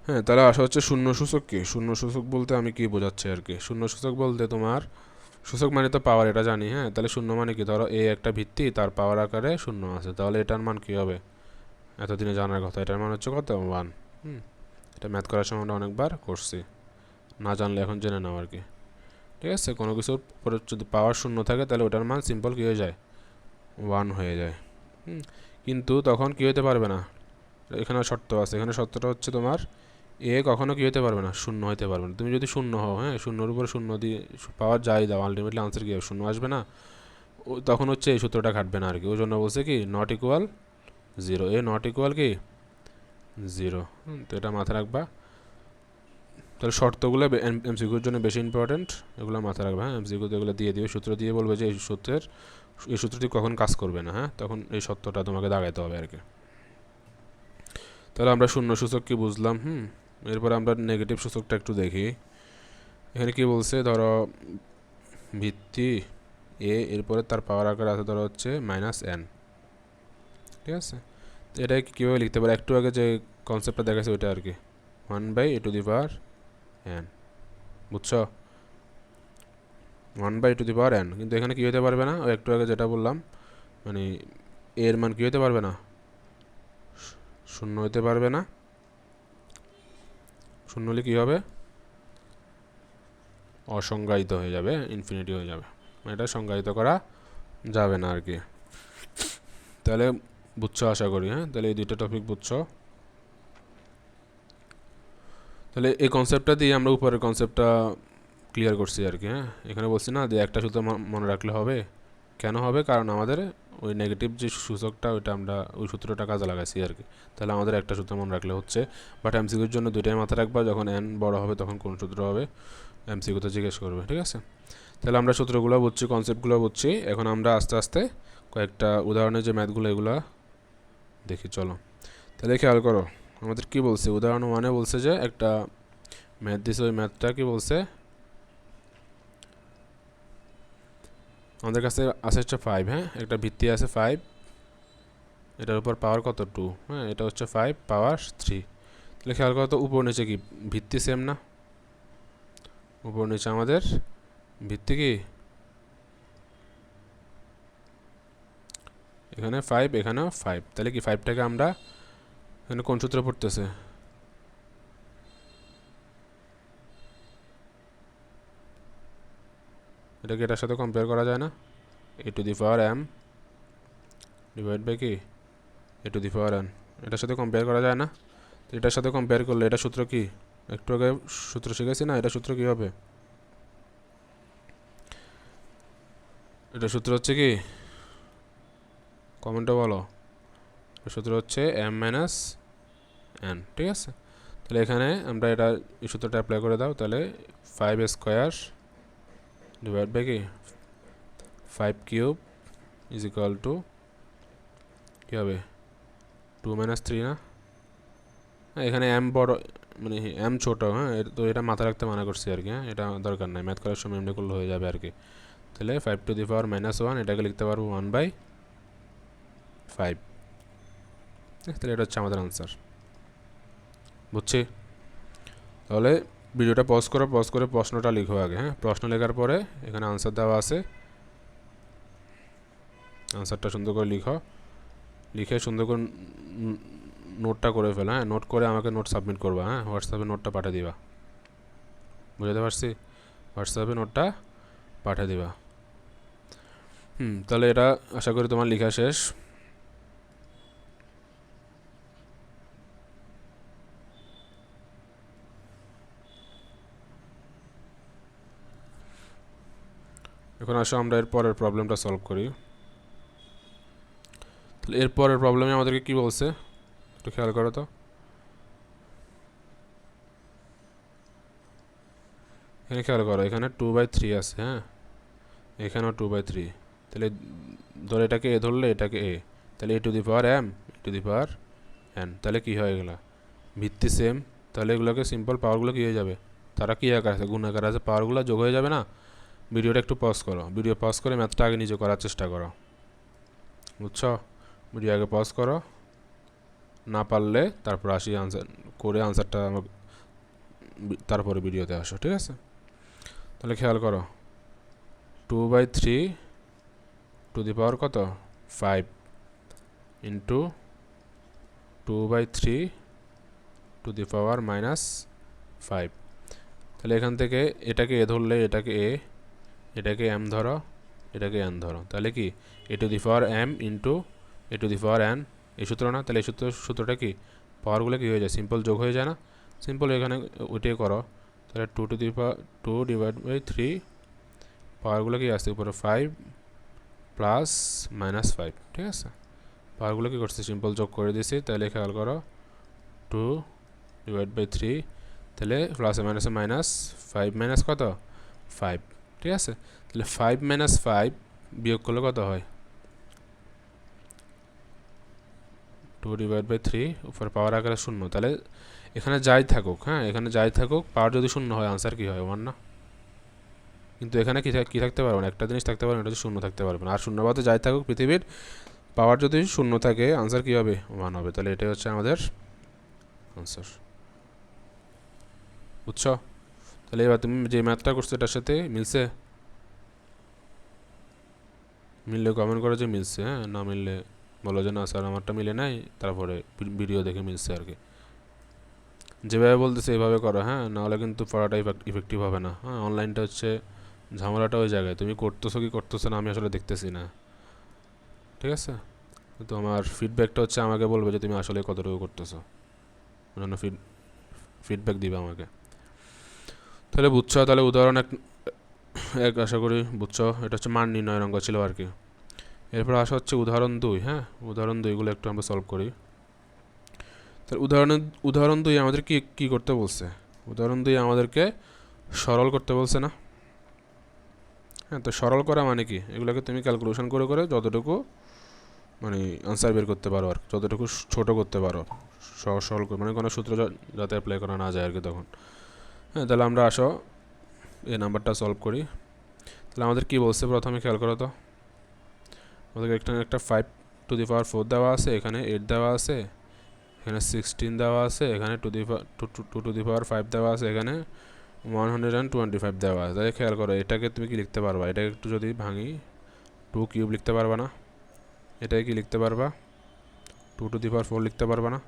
হ্যাঁ, তাহলে আসা হচ্ছে শূন্য সূচক কি? শূন্য সূচক বলতে আমি কি বোঝাচ্ছি আর কি? শূন্য সূচক বলতে তোমার সূচক মানে তো পাওয়ার, এটা জানি। হ্যাঁ, তাহলে শূন্য মানে কি? ধরো এ একটা ভিত্তি, তার পাওয়ার আকারে শূন্য আছে, তাহলে এটার মান কি হবে? এতদিনে জানার কথা, এটার মান হচ্ছে কত? 1। এটা ম্যাথ করার সময় আমরা অনেকবার করছি, না জানলে এখন জেনে নাও আর কি। ঠিক আছে, কোনো কিছুর পরে যদি পাওয়ার শূন্য থাকে তাহলে ওটার মান সিম্পল কী হয়ে যায়? 1 হয়ে যায়। কিন্তু তখন কী হতে পারবে না, এখানে শর্ত আছে। এখানে শর্তটা হচ্ছে তোমার এ কখনো কী হতে পারবে না? শূন্য হতে পারবে না। তুমি যদি শূন্য হও, হ্যাঁ, শূন্যর উপরে শূন্য দিয়ে পাওয়ার যাই দাও, আলটিমেটলি আনসার কী হবে? শূন্য আসবে না। তখন হচ্ছে এই সূত্রটা খাটবে না আর কি। ওই জন্য বলছে কি not equal 0, A not equal কি 0। তো এটা মাথায় রাখবা। তাহলে শর্তগুলো এমসিকিউর জন্য বেশি ইম্পর্টেন্ট, এগুলো মাথায় রাখবে। হ্যাঁ, এমসিকিউতে এগুলো দিয়ে দিবে, সূত্র দিয়ে বলবে যে এই সূত্রটি কখন কাজ করবে না। হ্যাঁ, তখন এই সত্যটা তোমাকে দাগাইতে হবে আর কি। তাহলে আমরা শূন্য সূচক কি বুঝলাম। এরপর আমরা নেগেটিভ সূচকটা একটু দেখি। এখানে কি বলছে? ধরো ভিত্তি এ, এরপরে তার পাওয়ার আকার আছে ধরো হচ্ছে -n। ঠিক আছে, তো এটা কীভাবে লিখতে পারে? একটু আগে যে কনসেপ্টটা দেখাচ্ছে ওইটা আর কি, 1/a two the power n। বুঝছো? 1/a two the power n। কিন্তু এখানে কী হতে পারবে না? ওই একটু আগে যেটা বললাম, মানে এর মান কী হতে পারবে না? শূন্য হতে পারবে না। শূন্য হলে কী হবে? অসংজ্ঞায়িত হয়ে যাবে, ইনফিনিটি হয়ে যাবে। এটা সংজ্ঞায়িত করা যাবে না আর কি। তাহলে বুঝছো আশা করি। হ্যাঁ, তাহলে এই দুইটা টপিক বুঝছো। তাহলে এই কনসেপ্টটা দিয়ে আমরা উপরের কনসেপ্টটা ক্লিয়ার করছি আর কি। হ্যাঁ, এখানে বলছি না যে একটা সূত্র মনে রাখলে হবে। কেন হবে? কারণ আমাদের ওই নেগেটিভ যে সূচকটা, ওইটা আমরা ওই সূত্রটা কাজে লাগাইছি আর কি। তাহলে আমাদের একটা সূত্র মনে রাখলে হচ্ছে। বাট এমসিকিউর জন্য দুইটাই মাথায় রাখবা, যখন n বড় হবে তখন কোন সূত্র হবে এমসিকিউতে জিজ্ঞেস করবে। ঠিক আছে, তাহলে আমরা সূত্রগুলো বুঝছি, কনসেপ্টগুলো বুঝছি। এখন আমরা আস্তে আস্তে কয়েকটা উদাহরণের যে ম্যাথগুলো এগুলো দেখি, চলো। তাহলে খেয়াল করো আমাদের কি বলছে। উদাহরণ 1-এ বলছে যে একটা ম্যাথ দিছে, ওই ম্যাথটা কি বলছে? আমাদের কাছে আছে হচ্ছে 5। হ্যাঁ, একটা ভিত্তি আছে 5, এটার উপর পাওয়ার কত? 2। হ্যাঁ, এটা হচ্ছে 5 পাওয়ার 3। তাহলে খেয়াল করো তো উপর নিচে কি ভিত্তি সেম না? উপর নিচে আমাদের ভিত্তি কি? এখানে 5, এখানেও 5। তাহলে কি 5টাকে আমরা এখানে কোন সূত্র পড়তেছে? এটাকে এটার সাথে কম্পেয়ার করা যায় না? a to the power m divide by কি a to the power n। এটার সাথে কম্পেয়ার করা যায় না? তো এটার সাথে কম্পেয়ার করলে এটা সূত্র কি? একটু আগে সূত্র শিখেছি না, এটা সূত্র কি হবে? এটা সূত্র হচ্ছে কি? কমেন্টে বলো। সূত্র হচ্ছে m-n। ঠিক আছে, তাহলে এখানে আমরা এটা এই সূত্রটা অ্যাপ্লাই করে দাও। তাহলে 5² ডিভাইড বাই কি 5³ ইজ ইকুয়াল টু কী হবে? 2 - 3 না? এখানে m বড়, মানে এম ছোট, হ্যাঁ, তো এটা মাথায় রাখতে মানা করছি আর কি, হ্যাঁ, এটা দরকার নাই, ম্যাথ করার সময় এমনি করলে হয়ে যাবে আর কি। তাহলে 5⁻⁻1 এটাকে লিখতে পারবো 1/5। তাহলে এটা হচ্ছে আমাদের আনসার। বুঝছি? তাহলে ভিডিওটা পজ করে প্রশ্নটা লিখো আগে, হ্যাঁ, প্রশ্ন লেখার পরে এখানে আনসার দেওয়া আছে, আনসারটা সুন্দর করে লিখো, লিখে সুন্দর করে নোটটা করে ফেলো, হ্যাঁ, নোট করে আমাকে নোট সাবমিট করবা, হ্যাঁ, হোয়াটসঅ্যাপে নোটটা পাঠিয়ে দিবা। বুঝতে পারছি? হোয়াটসঅ্যাপে নোটটা পাঠিয়ে দিবা। তাহলে এটা আশা করি তোমার লেখা শেষ। এখন আসো আমরা এর পরের প্রবলেমটা সলভ করি। তাহলে এর পরের প্রবলেমে আমাদেরকে কি বলছে একটু খেয়াল করো তো। এখানে খেয়াল করো, এখানে 2/3 আছে, হ্যাঁ, এখানেও 2/3। তাহলে ধরো এটাকে এ ধরলে এটাকে এ, তাহলে a⁴m তাহলে কি হয়ে গেল, ভিত্তি সেম, তাহলে এগুলোকে সিম্পল পাওয়ারগুলো কী হয়ে যাবে, তারা কী আকার আছে, গুণ আকার আছে, পাওয়ারগুলো যোগ হয়ে যাবে না। ভিডিওটা একটু পজ করো, ভিডিও পজ করে ম্যাথটা আগে নিজে করার চেষ্টা করো, বুঝছো? ভিডিও আগে পজ করো, না পারলে তারপর আসি আনসার করে আনসারটা তারপরে ভিডিওতে আসো, ঠিক আছে? তাহলে খেয়াল করো, 2/3 টু দি পাওয়ার কত 5 ইন্টু 2/3 টু দি পাওয়ার -5। তাহলে এখান থেকে এটাকে এ ধরলে এটাকে এ, এটাকে এম ধরো, এটাকে এন ধরো, তাহলে কি a⁴m ইন্টু a⁴n, এই সূত্র না? তাহলে এই সূত্রটা কি, পাওয়ারগুলো কী হয়ে যায়, সিম্পল যোগ হয়ে যায় না? সিম্পল এখানে ওইটাই করো, তাহলে 2/3 পাওয়ারগুলো কি আসছে উপরে 5 প্লাস -5, ঠিক আছে? পাওয়ারগুলো কী করছে, সিম্পল যোগ করে দিয়েছি, তাহলে খেয়াল করো 2/3, তাহলে প্লাসে মাইনাসে মাইনাস, 5 মাইনাস কত 5, ঠিক আছে? তাহলে 5 - 5 বিয়োগ করলে কত হয়, 2/3 উপর পাওয়ার আকারে 0, তাহলে এখানে যাই থাকুক, হ্যাঁ, এখানে যাই থাকুক, পাওয়ার যদি 0 হয় আনসার কী হয় 1 না? কিন্তু এখানে কী থাকতে পারবে না, একটা জিনিস থাকতে পারবে না, এটা হচ্ছে 0 থাকতে পারবে না। আর শূন্যবাদে যাই থাকুক পৃথিবীর, পাওয়ার যদি 0 থাকে আনসার কী হবে 1 হবে। তাহলে এটাই হচ্ছে আমাদের আনসার, বুঝছো? তাহলে এবার তুমি যে ম্যাথটা করছো এটার সাথে মিলছে, মিললে কমেন্ট করো যে মিলছে, হ্যাঁ, না মিললে বলো যে না স্যার আমারটা মিলে নাই, তারপরে ভিডিও দেখে মিলছে আর কি। যেভাবে বলতেছে এইভাবে করো, হ্যাঁ, নাহলে কিন্তু পড়াটা ইফেক্টিভ হবে না, হ্যাঁ। অনলাইনটা হচ্ছে ঝামেলাটা ওই জায়গায়, তুমি করতেছো কি করতেছো না আমি আসলে দেখতেছি না, ঠিক আছে? তো আমার ফিডব্যাকটা হচ্ছে আমাকে বলবে যে তুমি আসলে কতটুকু করতেছো, অন্যান্য ফিডব্যাক দিবে আমাকে। তাহলে বুঝছো? তাহলে উদাহরণ এক আশা করি বুঝছো, এটা হচ্ছে মান নির্ণয়ের অঙ্ক ছিল আর কি। এরপর আসা হচ্ছে উদাহরণ 2, হ্যাঁ, উদাহরণ 2গুলো একটু আমরা সলভ করি। তাহলে উদাহরণ 2 আমাদের কি করতে বলছে, উদাহরণ 2 আমাদেরকে সরল করতে বলছে না? হ্যাঁ, তো সরল করা মানে কি, এগুলোকে তুমি ক্যালকুলেশন করে করে যতটুকু মানে আনসার বের করতে পারো আর যতটুকু ছোট করতে পারো, সরল করে, মানে কোনো সূত্র যাতে অ্যাপ্লাই করা না যায় আর কি তখন। হ্যাঁ, তাহলে আমরা আসো এই নাম্বারটা সলভ করি। তাহলে আমাদের কি বলছে প্রথমে খেয়াল করো তো, আমাদের এখানে একটা 5⁴ দেওয়া আছে, এখানে 8 দেওয়া আছে, এখানে 16 দেওয়া আছে, এখানে 2⁵ দেওয়া আছে, এখানে 125 দেওয়া আছে। তাহলে খেয়াল করো এটাকে তুমি কি লিখতে পারবা, এটাকে একটু যদি ভাঙি 2³ লিখতে পারবা না? এটাকে কি লিখতে পারবা 2⁴ লিখতে পারবা না?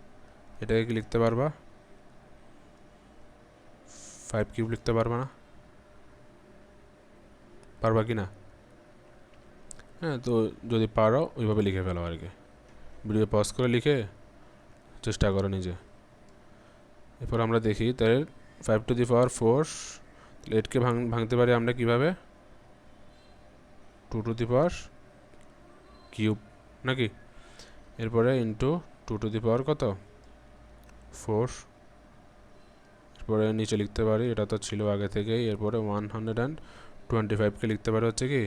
এটাকে কি লিখতে পারবা 5³ লিখতে পারবা না? পারবা কি না? হ্যাঁ, তো যদি পারো ওইভাবে লিখে ফেলো আর কি, ভিডিও পজ করে লিখে চেষ্টা করো নিজে। এরপর আমরা দেখি তাহলে 5⁴, 8কে ভাঙতে পারি আমরা কিভাবে, 2³ নাকি? এরপরে ইন্টু 2⁴ কত 4, এরপরে নিচে লিখতে পারি, এটা তো ছিল আগে থেকেই। এরপরে 125কে লিখতে পারি হচ্ছে কি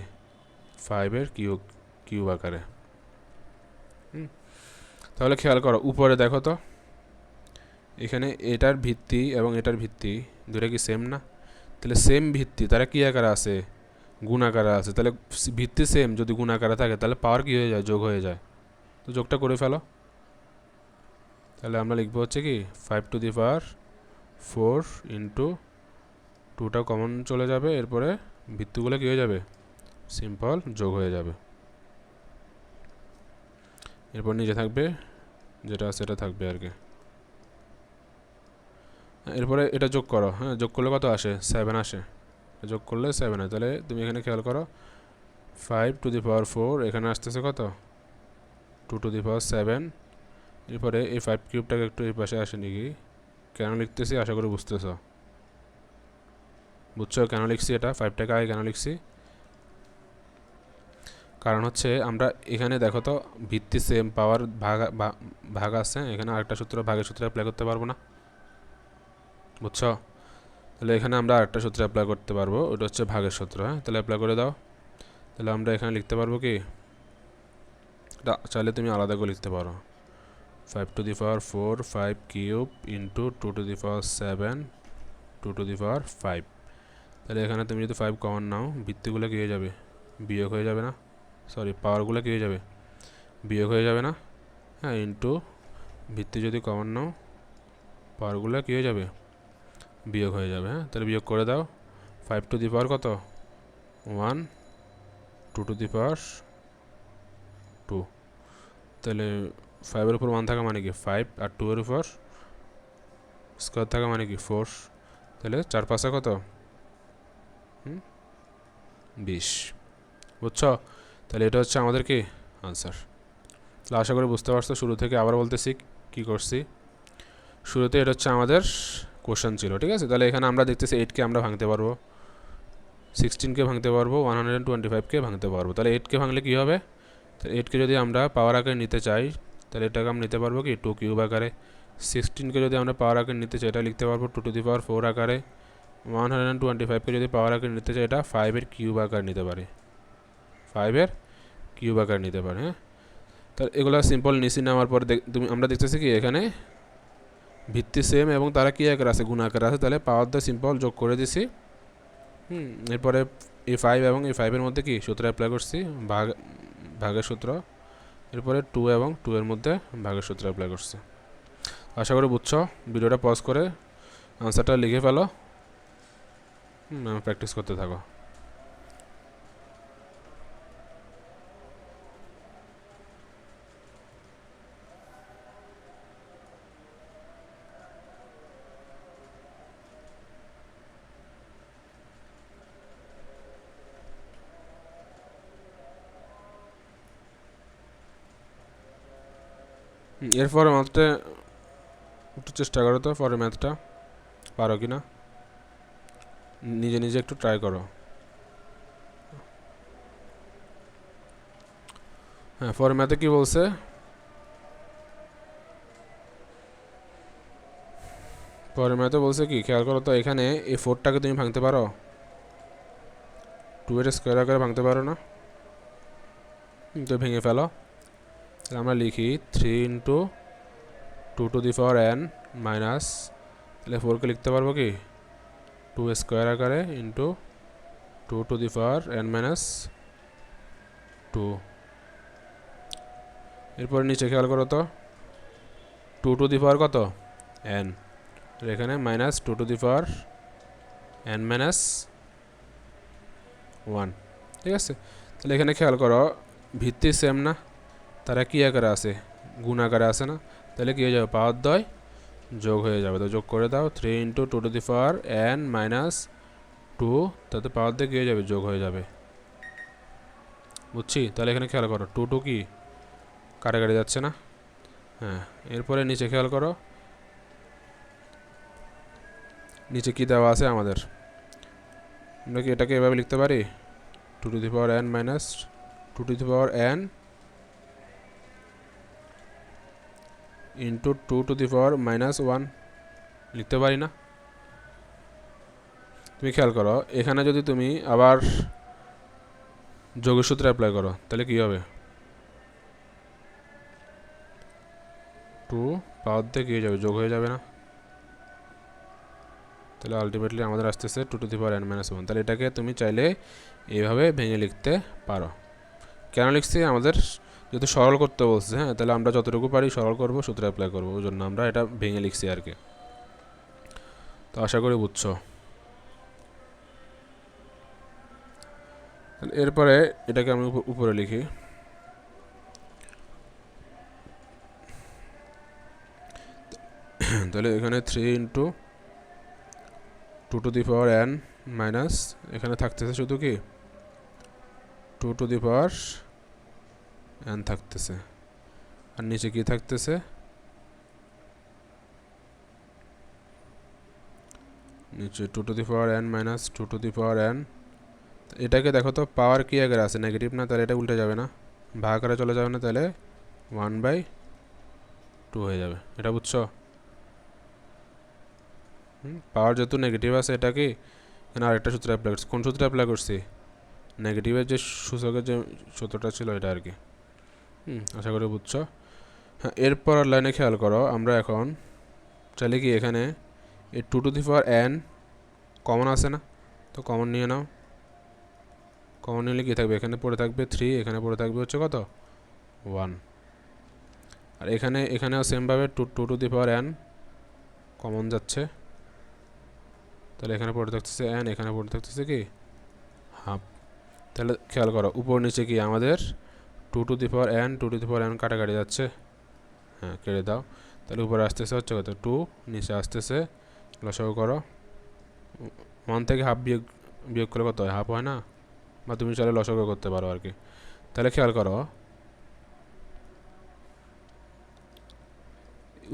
5-এর কিউব আকারে। তাহলে খেয়াল করো উপরে দেখো তো, এখানে এটার ভিত্তি এবং এটার ভিত্তি দুটা কি সেম না? তাহলে সেম ভিত্তি তারা কী আকারে আছে? গুণ আকারে আছে। তাহলে ভিত্তি সেম যদি গুণ আকারে থাকে তাহলে পাওয়ার কী হয়ে যায়? যোগ হয়ে যায়। তো যোগটা করে ফেলো। তাহলে আমরা লিখবো হচ্ছে কি 5⁴ ইন্টু 2টা কমন চলে যাবে, এরপরে ভিত্তিগুলো কী হয়ে যাবে? সিম্পল যোগ হয়ে যাবে। এরপর নিচে থাকবে যেটা আছে এটা থাকবে আর কি। এরপরে এটা যোগ করো। হ্যাঁ, যোগ করলে কত আসে? 7 আসে। যোগ করলে 7 হয়। তাহলে তুমি এখানে খেয়াল করো 5⁴ এখানে আসতেছে কত? 2⁴। এরপরে এই 5³ একটু এই পাশে আসে নাকি? কেন লিখতেছি আশা করি বুঝতেছ। বুঝছো কেন লিখছি এটা? 5টাকে আগে কেন লিখছি? কারণ হচ্ছে আমরা এখানে দেখো তো ভিত্তি সেম, পাওয়ার ভাগ আছে, এখানে আরেকটা সূত্র ভাগের সূত্র অ্যাপ্লাই করতে পারবো না? বুঝছো? তাহলে এখানে আমরা আরেকটা সূত্র অ্যাপ্লাই করতে পারবো, ওটা হচ্ছে ভাগের সূত্র। হ্যাঁ, তাহলে অ্যাপ্লাই করে দাও। তাহলে আমরা এখানে লিখতে পারবো কি, চাইলে তুমি আলাদা করে লিখতে পারো 5⁴ 5³ ইন্টু 2⁴ 2⁵। তাহলে এখানে তুমি যদি 5 কমন নাও, ভিত্তিগুলো কী হয়ে যাবে? বিয়োগ হয়ে যাবে না? সরি, পাওয়ারগুলো কী হয়ে যাবে? বিয়োগ হয়ে যাবে না? হ্যাঁ, ইন্টু ভিত্তি যদি কমন নাও, পাওয়ারগুলো কী হয়ে যাবে? বিয়োগ হয়ে যাবে। হ্যাঁ, তাহলে বিয়োগ করে দাও। 5⁴ কত? 1, 2⁴ 2। তাহলে 5-এর উপর 1 থাকা মানে কি 5, আর 2-এর উপর স্কোয়ার থাকা মানে কি 4। তাহলে 4×5 কত? 20। বুঝছো? তাহলে এটা হচ্ছে আমাদের কি আনসার। তাহলে আশা করি বুঝতে পারছো। শুরু থেকে আবার বলতেছি কি করছি। শুরুতে এটা হচ্ছে আমাদের কোশ্চেন ছিল, ঠিক আছে? তাহলে এখানে আমরা দেখতেছি 8কে আমরা ভাঙতে পারবো, 16কে ভাঙতে পারবো, 125কে ভাঙতে পারবো। তাহলে 8কে ভাঙলে কী হবে? তাহলে 8কে যদি আমরা পাওয়ার আকারে নিতে চাই তাহলে এটাকে আমরা নিতে পারবো কি 2³ আকারে। 16কে যদি আমরা পাওয়ার আকারে নিতে চাই এটা লিখতে পারবো 2⁴ আকারে। 125কে যদি পাওয়ার আকারে নিতে চাই এটা 5⁵ আকারে নিতে পারি, 5⁵ আকারে নিতে পারে। হ্যাঁ, তাহলে এগুলো সিম্পল নিচে নেওয়ার পর আমরা দেখতেছি কি এখানে ভিত্তি সেম এবং তারা কী আকারে আছে? গুণ আকারে আছে। তাহলে পাওয়ার দিয়ে সিম্পল যোগ করে দিছি। এরপরে এই 5 এবং এই 5-এর মধ্যে কি সূত্র অ্যাপ্লাই করছি? ভাগের সূত্র। এরপরে 2 এবং 2-এর মধ্যে ভাগের সূত্র অ্যাপ্লাই করছি। আশা করি বুঝছো। ভিডিওটা পজ করে আনসারটা লিখে ফেলো, প্র্যাকটিস করতে থাকো। এরপরে ম্যাথটা একটু চেষ্টা করো তো, পরে ম্যাথটা পারো কি না নিজে নিজে একটু ট্রাই করো। হ্যাঁ, পরে ম্যাথে কী বলছে? পরে ম্যাথে বলছে কি খেয়াল করো তো, এখানে এই 4টাকে তুমি ভাঙতে পারো? 2-এর স্কোয়ার আকারে ভাঙতে পারো না? তো ভেঙে ফেলো। আমরা লিখি 3 ইন্টু 2⁴n মাইনাস, তাহলে 4কে লিখতে পারবো কি 2 স্কোয়ার আকারে ইন্টু 2⁴n মাইনাস 2। এরপরে নিচে খেয়াল করো তো 2⁴ কত? n, এখানে মাইনাস 2⁴n মাইনাস 1, ঠিক আছে? তাহলে এখানে খেয়াল করো ভিত্তি সেম না, তারা কী আকারে আছে? গুণ আকারে আছে না? তাহলে কী হয়ে যাবে? পাওয়ার দ্বয় যোগ হয়ে যাবে। তো যোগ করে দাও 3 ইন্টু 2⁴n মাইনাস 2, তাতে পাওয়ার দিয়ে কী হয়ে যাবে? যোগ হয়ে যাবে। বুঝছি? তাহলে এখানে খেয়াল করো 2 কি কাটাকাটি যাচ্ছে না? হ্যাঁ, এরপরে নিচে খেয়াল করো নিচে কি দেওয়া আছে আমাদের? আমরা কি এটাকে এভাবে লিখতে পারি 2⁴n minus 2⁴n into 2⁴ minus 1 লিখতে পারি না? তুমি খেয়াল করো এখানে যদি তুমি আবার যোগের সূত্র অ্যাপ্লাই করো তাহলে কী হবে? 2 পাওয়ার দিয়ে কী হয়ে যাবে? যোগ হয়ে যাবে না? তাহলে আলটিমেটলি আমাদের আসতেছে 2^n-1। তাহলে এটাকে তুমি চাইলে এইভাবে ভেঙে লিখতে পারো। কেন লিখছি, আমাদের যেহেতু সরল করতে বলছে, হ্যাঁ, তাহলে আমরা যতটুকু পারি সরল করব, সূত্র অ্যাপ্লাই করব, ওই জন্য আমরা এটা ভেঙে লিখছি আর কি। তো আশা করি বুঝছো। এরপরে এটাকে আমি উপরে লিখি। তাহলে এখানে 3 × 2^n-, এখানে থাকতেছে শুধু কি 2^n থাকতেছে, আর নিচে কি থাকতেছে, নিচে 2^n - 2^n। এটাকে দেখো তো পাওয়ার কি আগে আছে, নেগেটিভ না, তাহলে এটা উল্টে যাবে না, ভাগ করে চলে যাবে না, তাহলে 1/2 হয়ে যাবে। এটা বুঝছো? পাওয়ার যেহেতু নেগেটিভ আছে, এটা কি এখানে আরেকটা সূত্র অ্যাপ্লাই করছি। কোন সূত্র অ্যাপ্লাই করছি? নেগেটিভের যে সূচকের যে সূত্রটা ছিল এটা আর কি। আশা করি বুঝছো। হ্যাঁ, এরপর লাইনে খেয়াল করো, আমরা এখন চাইলে কি এখানে এই 2^n কমন আছে না, তো কমন নিয়ে নাও। কমন নিলে কি থাকবে, এখানে পড়ে থাকবে 3, এখানে পড়ে থাকবে হচ্ছে কত 1। আর এখানেও সেমভাবে 2^n কমন যাচ্ছে, তাহলে এখানে পড়ে থাকতেছে n, এখানে পড়ে থাকতেছে কি হাফ। তাহলে খেয়াল করো উপর নিচে কি আমাদের 2^n কাটাকাটি যাচ্ছে, হ্যাঁ কেটে দাও। তাহলে উপরে আসতেছে হচ্ছে কত 2, নিচে আসতেছে, লসাগু করো, 1 থেকে হাফ বিয়োগ করলে কত হয়, হাফ হয় না, বা তুমি চাইলে লসাগু করতে পারো আর কি। তাহলে খেয়াল করো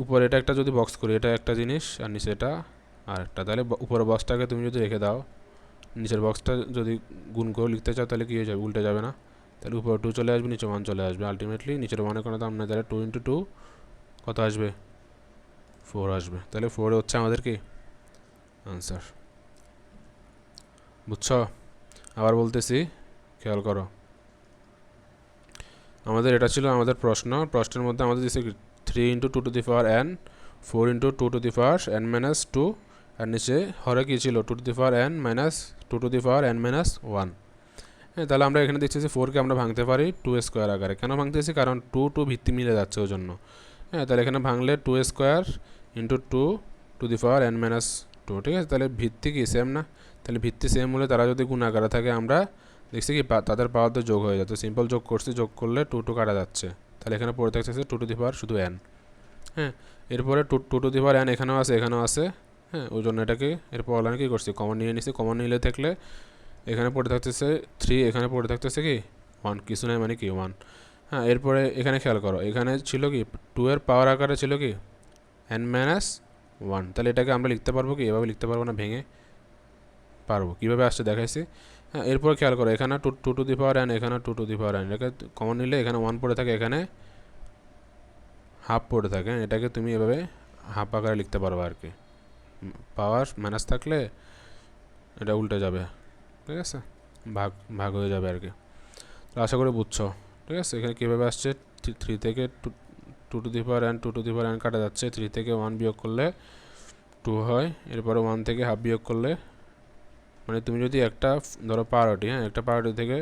উপরে এটা একটা যদি বক্স করি, এটা একটা জিনিস, আর নিচে এটা আর একটা, তাহলে উপরের বক্সটাকে তুমি যদি রেখে দাও, নিচের বক্সটা যদি গুণ করে লিখতে চাও, তাহলে কী হয়ে যাবে, উল্টে যাবে না, তাহলে উপরে 2 চলে আসবে, নিচে 1 চলে আসবে, আলটিমেটলি নিচের 1-এর কোনো দাম নেই, তাহলে 2 × 2 কত আসবে, 4 আসবে। তাহলে 4 হচ্ছে আমাদের কি আনসার। বুঝছো? আবার বলতেছি, খেয়াল করো, আমাদের এটা ছিল আমাদের প্রশ্নের মধ্যে আমাদের দিচ্ছে 3 × 2^n, 4 × 2^n-2, আর নিচে হরে কী ছিল 2^n-1। হ্যাঁ, তাহলে আমরা এখানে দেখতেছি 4কে আমরা ভাঙতে পারি 2² আকারে। কেন ভাঙতেছি, কারণ 2 ভিত্তি মিলে যাচ্ছে ওই জন্য। হ্যাঁ, তাহলে এখানে ভাঙলে 2² × 2^n-2, ঠিক আছে। তাহলে ভিত্তি কি সেম না, তাহলে ভিত্তি সেম হলে তারা যদি গুণ আকারে থাকে, আমরা দেখছি কি তাদের পাওয়ার তো যোগ হয়ে যাচ্ছে, সিম্পল যোগ করছি, যোগ করলে 2 কাটা যাচ্ছে, তাহলে এখানে পড়ে থাকছে 2 শুধু n। হ্যাঁ, এরপরে 2^n এখানেও আছে, এখানেও আছে, হ্যাঁ, ওই জন্য এটাকে এরপর অনলাইনে কী করছি, কমন নিয়ে নিছি। কমন নিলে থাকলে এখানে পড়ে থাকতেছে 3, এখানে পড়ে থাকতেছে কি 1, কিছু নাই মানে কি 1। হ্যাঁ, এরপরে এখানে খেয়াল করো, এখানে ছিল কি 2 এর পাওয়ার আকারে ছিল কি n-1, তাহলে এটাকে আমরা লিখতে পারবো কি, এভাবে লিখতে পারবো না, ভেঙে পারবো। কীভাবে আসছে দেখাইছি। হ্যাঁ, এরপর খেয়াল করো, এখানে 2^n, এখানে 2^n, এটাকে কমন নিলে এখানে 1 পড়ে থাকে, এখানে হাফ পড়ে থাকে, এটাকে তুমি এভাবে হাফ আকারে লিখতে পারবে আর কি। পাওয়ার মাইনাস থাকলে এটা উল্টে যাবে, ঠিক আছে, ভাগ ভাগ হয়ে যাবে আর কি। তো আশা করি বুঝছো, ঠিক আছে। এখানে কীভাবে আসছে, 3 থেকে 2^n কাটা যাচ্ছে, 3 থেকে 1 বিয়োগ করলে 2 হয়, এরপরে 1 থেকে হাফ বিয়োগ করলে, মানে তুমি যদি একটা ধরো পাওয়ারটি, হ্যাঁ, একটা পাওয়ারটি থেকে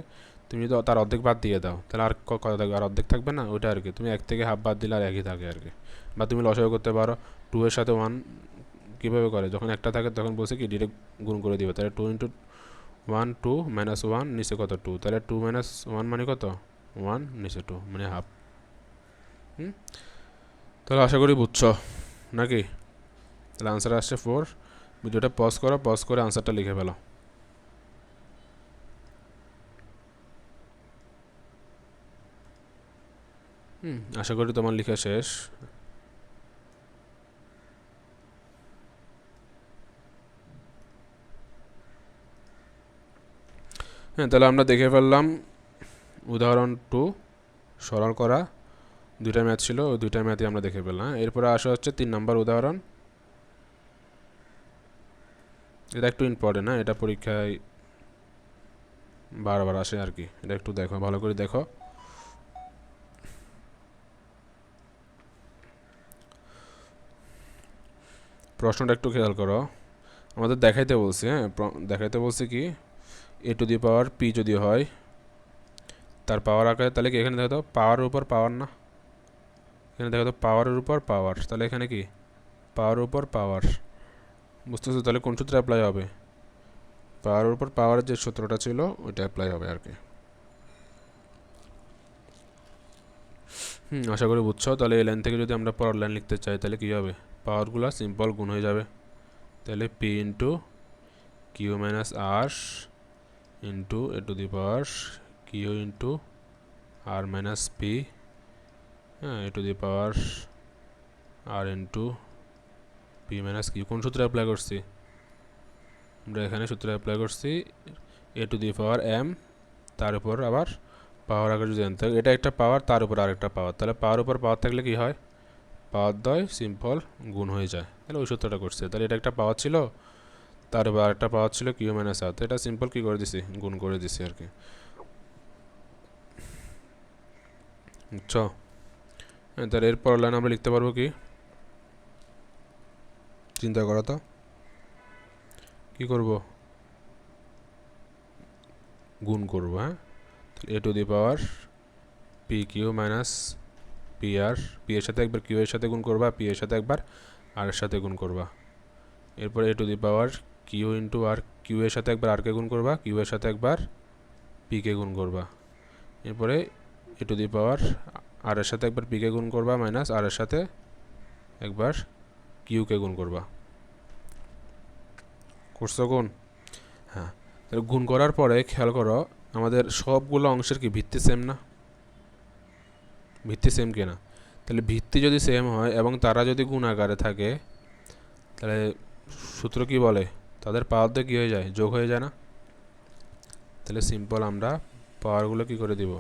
তুমি যদি তার অর্ধেক বাদ দিয়ে দাও, তাহলে আর কত থাকবে, আর অর্ধেক থাকবে না, ওইটা আর কি। তুমি 1 থেকে হাফ বাদ দিলে আর একই থাকে আর কি। বা তুমি লসাগু করতে পারো, 2 এর সাথে 1 কীভাবে করে, যখন একটা থাকে তখন বলছে কি ডিরেক্ট গুণ করে দিবে, তাহলে 2 × 1 2 - 1, নিচে কত 2, তাহলে 2 - 1 মানে কত 1, নিচে 2 মানে হাফ। তাহলে আশা করি বুঝছো নাকি। তাহলে আনসার আসছে 4। ভিডিওটা পজ করো, পজ করে আনসারটা লিখে ফেলো। আশা করি তোমার লেখা শেষ। হ্যাঁ, তাহলে আমরা দেখে ফেললাম উদাহরণ 2 সরল করা, 2টা ম্যাথ ছিল, ওই 2টা ম্যাথই আমরা দেখে ফেললাম। এরপরে আসা হচ্ছে 3 নম্বর উদাহরণ। এটা একটু ইম্পর্টেন্ট, হ্যাঁ, এটা পরীক্ষায় বারবার আসে আর কি। এটা একটু দেখো, ভালো করে দেখো। প্রশ্নটা একটু খেয়াল করো, আমাদের দেখাইতে বলছে, হ্যাঁ দেখাইতে বলছে কি এ টু দি পাওয়ার পি যদি হয় তার পাওয়ার আকারে, তাহলে কি এখানে দেখো তো পাওয়ারের উপর পাওয়ার না, এখানে দেখো তো পাওয়ারের উপর পাওয়ার, তাহলে এখানে কি পাওয়ারের উপর পাওয়ার, বুঝতেছো? তাহলে কোন সূত্র অ্যাপ্লাই হবে? পাওয়ারের উপর পাওয়ারের যে সূত্রটা ছিল ওইটা অ্যাপ্লাই হবে আর কি। আশা করি বুঝছো। তাহলে এই লাইন থেকে যদি আমরা পরের লাইন লিখতে চাই তাহলে কী হবে, পাওয়ারগুলো সিম্পল গুণ হয়ে যাবে। তাহলে p into q minus r into a to the power q into r minus p, হ্যাঁ a to the power r into p minus q. কোন সূত্রে অ্যাপ্লাই করছি আমরা? এখানে সূত্রে অ্যাপ্লাই করছি এ টু দি পাওয়ার এম, তার উপর আবার পাওয়ার আগে যদি আনতে, এটা একটা পাওয়ার তার উপর আরেকটা পাওয়ার, তাহলে পাওয়ার উপর পাওয়ার থাকলে কি হয়, পাওয়ার দ্বয় সিম্পল গুণ হয়ে যায়। তাহলে ওই সূত্রটা করছে। তাহলে এটা একটা পাওয়ার ছিল, তার উপর আরেকটা পাওয়ার ছিল কিউ মাইনাস আর, তো এটা সিম্পল কী করে দিছি, গুণ করে দিছি আর কি, বুঝছো? হ্যাঁ, তাহলে এরপর লাইন আমরা লিখতে পারবো কি, চিন্তা করো তো কী করব, গুণ করব। হ্যাঁ, a to the power p q minus p r, p এর সাথে একবার কিউ এর সাথে গুণ করবা, পি এর সাথে একবার আর এর সাথে গুণ করবা। এরপর a to the power q into r, q এর সাথে একবার আরকে গুণ করবা, কিউ এর সাথে একবার পিকে গুণ করবা। এরপরে এ টু দি পাওয়ার আর এর সাথে একবার পিকে গুণ করবা মাইনাস আর এর সাথে একবার কিউকে গুণ করবা। করছো গুণ? হ্যাঁ, তাহলে গুণ করার পরে খেয়াল করো আমাদের সবগুলো অংশের কি ভিত্তি সেম না? ভিত্তি সেম কিনা? তাহলে ভিত্তি যদি সেম হয় এবং তারা যদি গুণ আকারে থাকে তাহলে সূত্র কি বলে, তাদের পাওয়ার দিয়ে কী হয়ে যায়, যোগ হয়ে যায় না? তাহলে সিম্পল আমরা পাওয়ারগুলো কি করে দিব,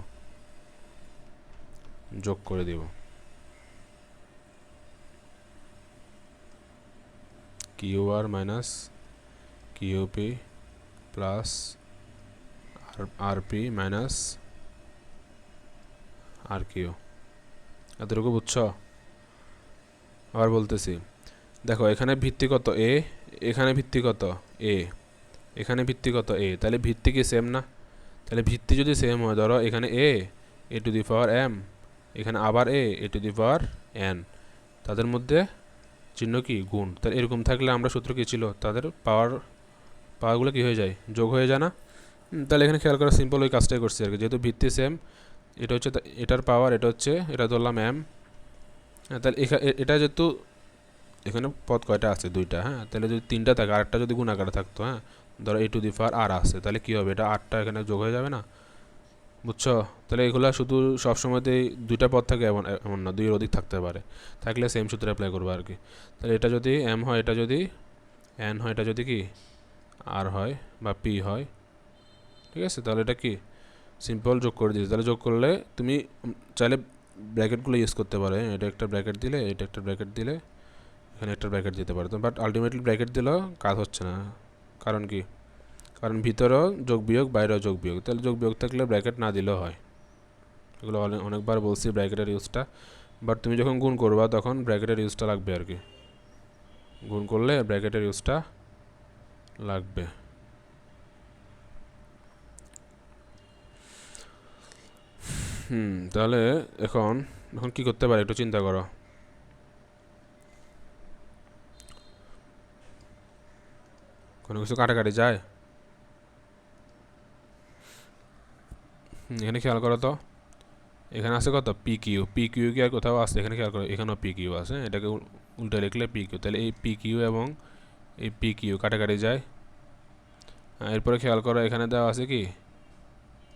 যোগ করে দিব। Q R minus QP plus আর পি মাইনাস আর কিউ। এতটুকু বুঝছো? আবার বলতেছি, দেখো এখানে ভিত্তি কত এ, এখানে ভিত্তি কত এ, এখানে ভিত্তি কত এ, তাহলে ভিত্তি কি সেম না? তাহলে ভিত্তি যদি সেম হয়, ধরো এখানে এ টু দি পাওয়ার এম, এখানে আবার এ টু দি পাওয়ার এন, তাদের মধ্যে চিহ্ন কি গুণ। তাহলে এরকম থাকলে আমরা সূত্র কী ছিল, তাদের পাওয়ারগুলো কী হয়ে যায়, যোগ হয়ে যায় না? তাহলে এখানে খেয়াল করা সিম্পল ওই কাজটাই করছি আর কি, যেহেতু ভিত্তি সেম, এটা হচ্ছে এটার পাওয়ার, এটা হচ্ছে, এটা ধরলাম এম। হ্যাঁ, তাহলে এটা যেহেতু এখানে পদ কয়টা আছে, দুইটা। হ্যাঁ, তাহলে যদি তিনটা থাকে, আরেকটা যদি গুণ আকারে থাকতো, হ্যাঁ ধরো এ টু দি পাওয়ার আর আছে, তাহলে কী হবে, এটা আটটা এখানে যোগ হয়ে যাবে না? বুঝছো? তাহলে এগুলো শুধু সবসময়তেই দুইটা পদ থাকে এমন এমন না, দুইয়ের অধিক থাকতে পারে, থাকলে সেম সূত্রে অ্যাপ্লাই করবো আর কি। তাহলে এটা যদি এম হয়, এটা যদি এন হয়, এটা যদি কি আর হয় বা পি হয়, ঠিক আছে? তাহলে এটা কি সিম্পল যোগ করে দিয়েছি। তাহলে যোগ করলে তুমি চাইলে ব্র্যাকেটগুলো ইউজ করতে পারো, এটা একটা ব্র্যাকেট দিলে, এটা একটা ব্র্যাকেট দিলে, এখানে একটা ব্র্যাকেট দিতে পারো, বাট আলটিমেটলি ব্র্যাকেট দিলেও কাজ হচ্ছে না। কারণ কি, কারণ ভিতরেও যোগ বিয়োগ, বাইরেও যোগ বিয়োগ, তাহলে যোগ বিয়োগ থাকলে ব্র্যাকেট না দিলেও হয়। এগুলো অনেকবার বলছি ব্র্যাকেটের ইউজটা, বাট তুমি যখন গুণ করবা তখন ব্র্যাকেটের ইউজটা লাগবে আর কি, গুণ করলে ব্র্যাকেটের ইউজটা লাগবে। তাহলে এখন এখন কি করতে পারি একটু চিন্তা করো। কোনো কিছু কাটাকাটি যায়? এখানে খেয়াল করো তো, এখানে আছে কত পি কিউ, পি কিউ কি আর কোথাও আছে? এখানে খেয়াল করো, এখানেও পি কিউ আছে, এটাকে উল্টে লিখলে পি কিউ, তাহলে এই পি কিউ এবং এই পি কিউ কাটাকাটি যায়। এরপরে খেয়াল করো এখানে দেওয়া আছে কি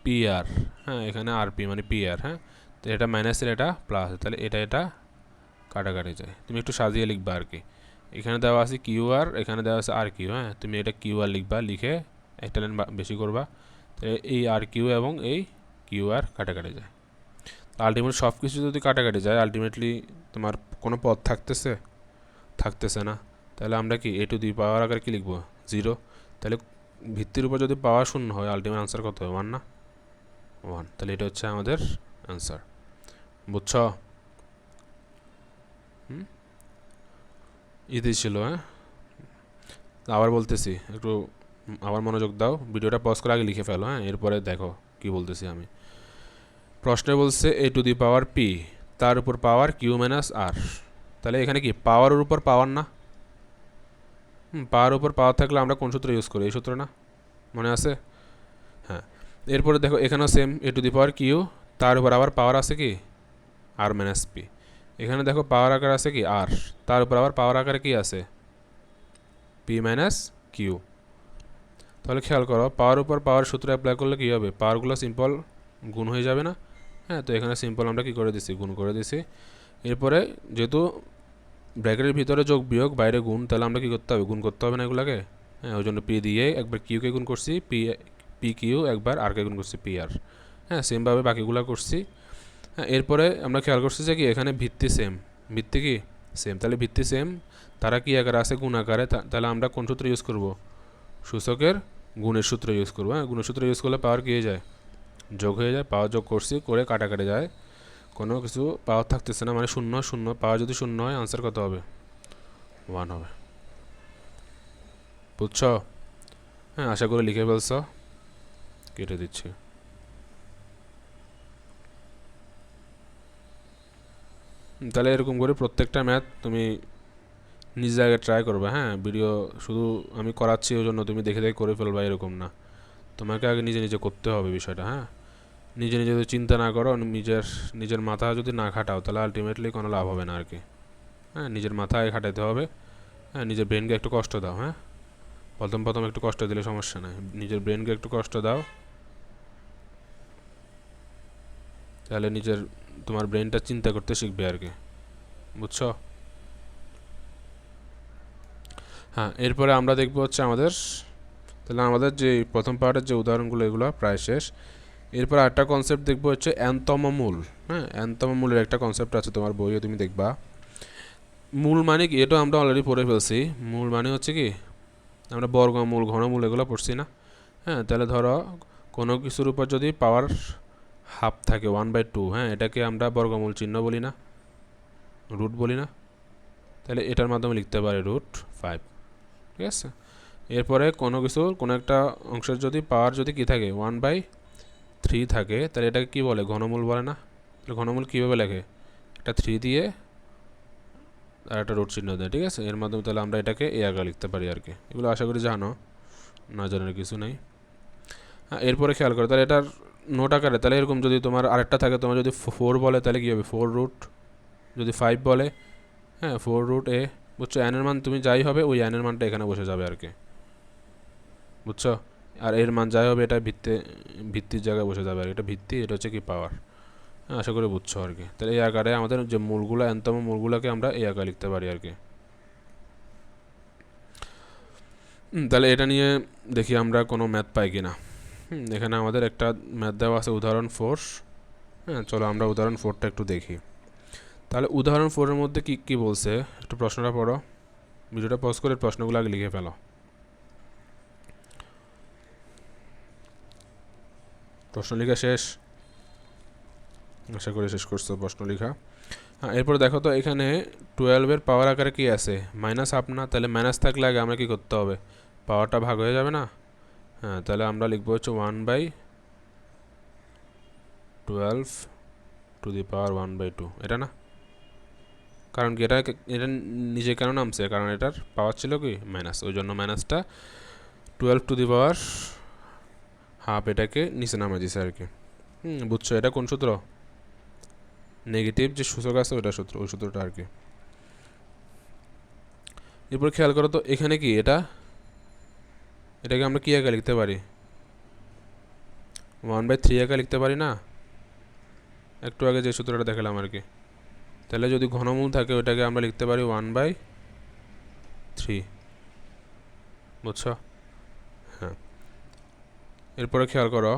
পি আর, হ্যাঁ এখানে আর পি মানে পি আর, হ্যাঁ তো এটা মাইনাসের এটা প্লাস, তাহলে এটা কাটাকাটি যায়। তুমি একটু সাজিয়ে লিখবা আর কি, এখানে দেওয়া আছে কিউ আর, এখানে দেওয়া আছে আর কিউ, হ্যাঁ তুমি এটা কিউ আর লিখবা, লিখে একটা লাইন বেশি করবা, তাহলে এই আর কিউ এবং এই কিউ আর কাটাকাটি যায়। আলটিমেটলি সব কিছু যদি কাটাকাটি যায়, আলটিমেটলি তোমার কোনো পদ থাকতেছে না। তাহলে আমরা কি এ টু দি পাওয়ার আকারে কী লিখবো, 0। তাহলে ভিত্তির উপর যদি পাওয়ার শূন্য হয়, আলটিমেট আনসার কত হবে, 1 না? 1। তাহলে এটা হচ্ছে আমাদের আনসার, বুঝছ? ইতি ছিল। হ্যাঁ, আবার বলতেছি, একটু আবার মনোযোগ দাও, ভিডিওটা পজ করে আগে লিখে ফেলো, হ্যাঁ, এরপরে দেখো কি বলতেছি আমি। প্রশ্নে বলছে এ টু দি পাওয়ার পি, তার উপর পাওয়ার কিউ মাইনাস আর। তাহলে এখানে কি পাওয়ারের উপর পাওয়ার না? পাওয়ার উপর পাওয়ার থাকলে আমরা কোন সূত্র ইউজ করি? এই সূত্র না, মনে আছে? হ্যাঁ। এরপরে দেখো এখানেও same, a to the power q, তার উপর আবার পাওয়ার আছে কি আর মাইনাস পি। এখানে দেখো পাওয়ার আকার আছে কি আর, তার উপর আবার পাওয়ার আকারে কি আছে পি মাইনাস কিউ। তাহলে খেয়াল করো, পাওয়ার উপর পাওয়ার সূত্র অ্যাপ্লাই করলে কী হবে, পাওয়ারগুলো সিম্পল গুণ হয়ে যাবে না? হ্যাঁ, তো এখানে সিম্পল আমরা কী করে দিছি, গুণ করে দিছি। এরপরে যেহেতু ব্র্যাকেটের ভিতরে যোগ বিয়োগ বাইরে গুণ, তাহলে আমরা কী করতে হবে, গুণ করতে হবে না এগুলোকে? হ্যাঁ, ওই জন্য পি দিয়ে একবার কিউকে গুণ করছি, পি কিউ একবার আরকে গুণ করছি পি আর। হ্যাঁ, সেমভাবে বাকিগুলো করছি। হ্যাঁ, এরপরে আমরা খেয়াল করছি যে কি এখানে ভিত্তি সেম, ভিত্তি কি সেম, তাহলে ভিত্তি সেম, তারা কি আকারে আছে, গুণ আকারে। তাহলে আমরা কোন সূত্র ইউজ করব, সূচকের গুণের সূত্র ইউজ করবো। হ্যাঁ, গুণের সূত্র ইউজ করলে পাওয়ার কী হয়ে যায়, যোগ হয়ে যায়। পাওয়ার যোগ করছি, করে কাটাকাটি যায়, কোনো কিছু পাওয়ার থাকতেছে না, মানে শূন্য শূন্য। পাওয়ার যদি শূন্য হয় আনসার কত হবে, 1 হবে। বুঝছো? হ্যাঁ, আশা করি লিখে ফেলছ, কেটে দিচ্ছি। তাহলে এরকম করে প্রত্যেকটা ম্যাথ তুমি নিজ জায়গায় ট্রাই করবে। হ্যাঁ, ভিডিও শুধু আমি করাচ্ছি ওই জন্য তুমি দেখে দেখে করে ফেলবা এরকম না, তোমাকে আগে নিজে নিজে করতে হবে বিষয়টা। হ্যাঁ, নিজে নিজে যদি চিন্তা না করো, নিজের মাথা যদি না খাটাও, তাহলে আলটিমেটলি কোনো লাভ হবে না আর কি। হ্যাঁ, নিজের মাথায় খাটাতে হবে। হ্যাঁ, নিজের ব্রেনকে একটু কষ্ট দাও। হ্যাঁ, প্রথম প্রথম একটু কষ্ট দিলে সমস্যা নাই, নিজের ব্রেনকে একটু কষ্ট দাও, তাহলে তোমার ব্রেনটা চিন্তা করতে শিখবে আর কি। বুঝছো? হ্যাঁ, এরপরে আমরা দেখবো হচ্ছে তাহলে আমাদের যে প্রথম পার্টের যে উদাহরণগুলো এগুলো প্রায় শেষ। এরপর আরেকটা কনসেপ্ট দেখবো হচ্ছে এনতম মূল। হ্যাঁ, এনতম মূলের একটা কনসেপ্ট আছে তোমার বইয়ে, তুমি দেখবা। মূল মানে কি, এটা আমরা অলরেডি পড়ে ফেলছি। মূল মানে হচ্ছে কি, আমরা বর্গমূল ঘনমূল এগুলো পড়ছি না? হ্যাঁ, তাহলে ধরো কোনো কিছুর উপর যদি পাওয়ার হাফ থাকে 1/2, হ্যাঁ, এটাকে আমরা বর্গমূল চিহ্ন বলি না, রুট বলি না? তাহলে এটার মাধ্যমে লিখতে পারি √5। ঠিক আছে? এরপরে কোনো একটা অংশের যদি পাওয়ার যদি কী থাকে 1/3 থাকে, তাহলে এটাকে কী বলে, ঘনমূল বলে না? তাহলে ঘনমূল কীভাবে লেখে, একটা 3 দিয়ে আর একটা রুট চিহ্ন দেয়। ঠিক আছে? এর মাধ্যমে তাহলে আমরা এটাকে এ আকারে লিখতে পারি আর কি। এগুলো আশা করি জানো, না জানার কিছু নেই। হ্যাঁ, এরপরে খেয়াল করো, তাহলে এটার নোট আকারে, তাহলে এরকম যদি তোমার আরেকটা থাকে, তোমার যদি 4 বলে তাহলে কী হবে, 4 যদি 5 বলে, হ্যাঁ, 4 বুঝছো? এনের মান তুমি যাই হবে ওই এনের মানটা এখানে বসে যাবে আর কি। বুঝছো? আর এর মান যাই হবে এটা ভিত্তির জায়গায় বসে যাবে আর এটা ভিত্তি, এটা হচ্ছে কি পাওয়ার। আশা করি বুঝছো আর কি। তাহলে এই আকারে আমাদের যে মূলগুলো, এনতম মূলগুলোকে আমরা এই আকারে লিখতে পারি আর কি। তাহলে এটা নিয়ে দেখি আমরা কোনো ম্যাথ পাই কিনা। এখানে আমাদের একটা ম্যাথ দেওয়া আছে, উদাহরণ 4। হ্যাঁ, চলো আমরা উদাহরণ 4টা একটু দেখি। তাহলে উদাহরণ 4-এর মধ্যে কি কি বলছে, একটু প্রশ্নটা পড়ো, ভিডিওটা পজ করে প্রশ্নগুলো আগে লিখে ফেলো। প্রশ্ন লেখা শেষ? আশা করি শেষ করছো প্রশ্ন লেখা। হ্যাঁ, এরপর দেখো তো এখানে 12-এর পাওয়ার আকারে কি আছে, -হাফ না? তাহলে মাইনাস থাকলে আগে আমরা কি করতে হবে, পাওয়ারটা ভাগ হয়ে যাবে না? হ্যাঁ, তাহলে আমরা লিখবো হচ্ছে 1/12 এটা না? কারণ কি এটা নিচে কেন নামছে, কারণ এটার পাওয়ার ছিল কি মাইনাস, ওই জন্য মাইনাসটা 12 এটাকে নিচে নামে দিছে আর কি। বুঝছো? এটা কোন সূত্র, নেগেটিভ যে সূচক আছে ওটা সূত্র, ওই সূত্রটা আর কি। এরপর খেয়াল করো তো এখানে কি এটাকে আমরা কি আকারে লিখতে পারি, 1/3 আকারে লিখতে পারি না? একটু আগে যে সূত্রটা দেখালাম আর কি। তাহলে যদি ঘনমূল থাকে ওইটাকে আমরা লিখতে পারি 1/3। বুঝছো? হ্যাঁ, এরপরে খেয়াল করো,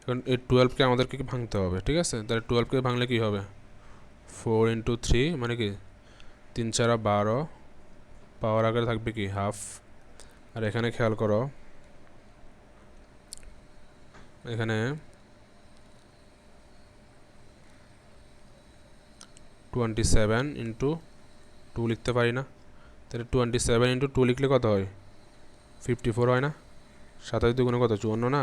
এখন এই 12কে আমাদেরকে ভাঙতে হবে। ঠিক আছে? তাহলে 12কে ভাঙলে কি হবে, 4 × 3 মানে কি 3 × 4 = 12, পাওয়ার আকারে থাকবে কি হাফ। আর এখানে খেয়াল করো, এখানে 27 × 2 লিখতে পারি না? তাহলে 27 ইন্টু 2 লিখলে কত হয়? 54 হয় না? 27 দুগুণে কত? 54 না?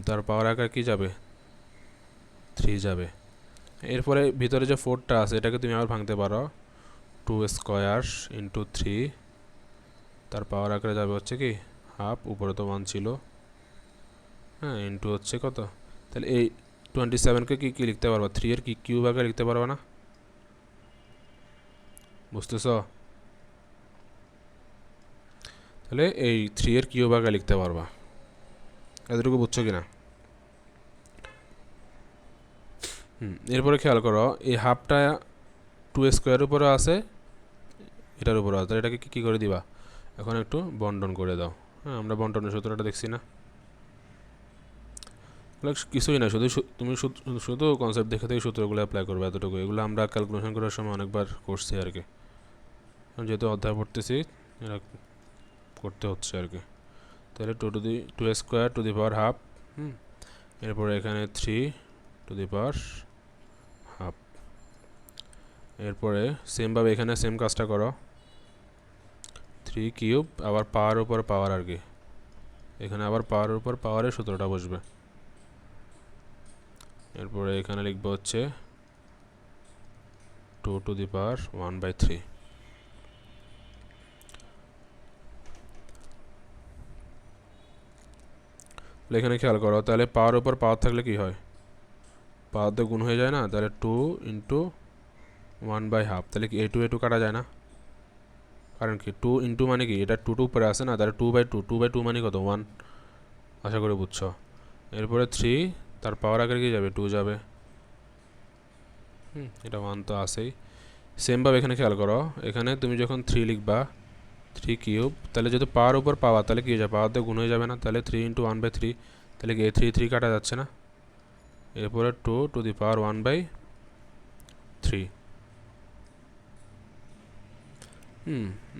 তার পাওয়ার আকার কি যাবে? 3 যাবে। এরপরে ভিতরে যে 4টা আছে এটাকে তুমি আবার ভাঙতে পারো। 2 স্কোয়ার ইন্টু 3, তার পাওয়ার আকারে যাবে হচ্ছে কি হাফ, উপরে তো 1 ছিল, হ্যাঁ, ইন্টু হচ্ছে কত? তাহলে এই 27কে কি লিখতে পারবা? 3 এর কি কিউব আকারে লিখতে পারবা না? বুঝতেছ? তাহলে এই 3 এর কিউব আকারে লিখতে পারবা। এতটুকু বুঝছো কিনা? এরপরে খেয়াল করো, এই হাফটা 2 স্কোয়ারের উপরে আছে, এটার উপরে আছে, তাহলে এটাকে কী করে দিবা? এখন একটু বন্টন করে দাও। হ্যাঁ, আমরা বন্টনের সূত্রটা দেখছি না? কিছুই না, তুমি শুধু কনসেপ্ট দেখে থেকে সূত্রগুলো অ্যাপ্লাই করবে, এতটুকু। এগুলো আমরা ক্যালকুলেশন করার সময় অনেকবার করছি আর কি, যেহেতু অধ্যায় পড়তেছি এরা করতে হচ্ছে আর কি। তাহলে 2 square two the power half, এরপরে এখানে 3 টু দি পাওয়ার হাফ। এরপরে সেমভাবে এখানে সেম কাজটা করো, 3 কিউব, আবার পাওয়ার উপর পাওয়ার আর কি, এখানে আবার পাওয়ারের উপর পাওয়ারের সূত্রটা বসবে। এরপরে এখানে লিখবো হচ্ছে 2 টু দি পাওয়ার 1/3। এখানে খেয়াল করো, তাহলে পাওয়ার উপর পাওয়ার থাকলে কি হয়? পাওয়ার তো গুণ হয়ে যায় না? তাহলে 2 ইন্টু 1/2, তাহলে কি a2 কাটা যায় না? কারণ কি 2 ইন্টু মানে কি, এটা 2 উপরে আসে না, তাহলে 2/2 মানে কত? 1। আশা করি বুঝছো। এরপরে 3, তার পাওয়ার আকারে কি যাবে? 2 যাবে। এটা 1 তো আসেই। সেমভাবে এখানে খেয়াল করো, এখানে তুমি যখন 3 লিখবা, 3 কিউব, তাহলে যেহেতু পাওয়ার উপর পাওয়ার, তাহলে কি হয়ে যাবে? পাওয়ার দিয়ে গুণ হয়ে যাবে না? তাহলে 3 ইন্টু 1/3, তাহলে কি 3 কাটা যাচ্ছে না? এরপরে 2 টু দি পাওয়ার 1/3।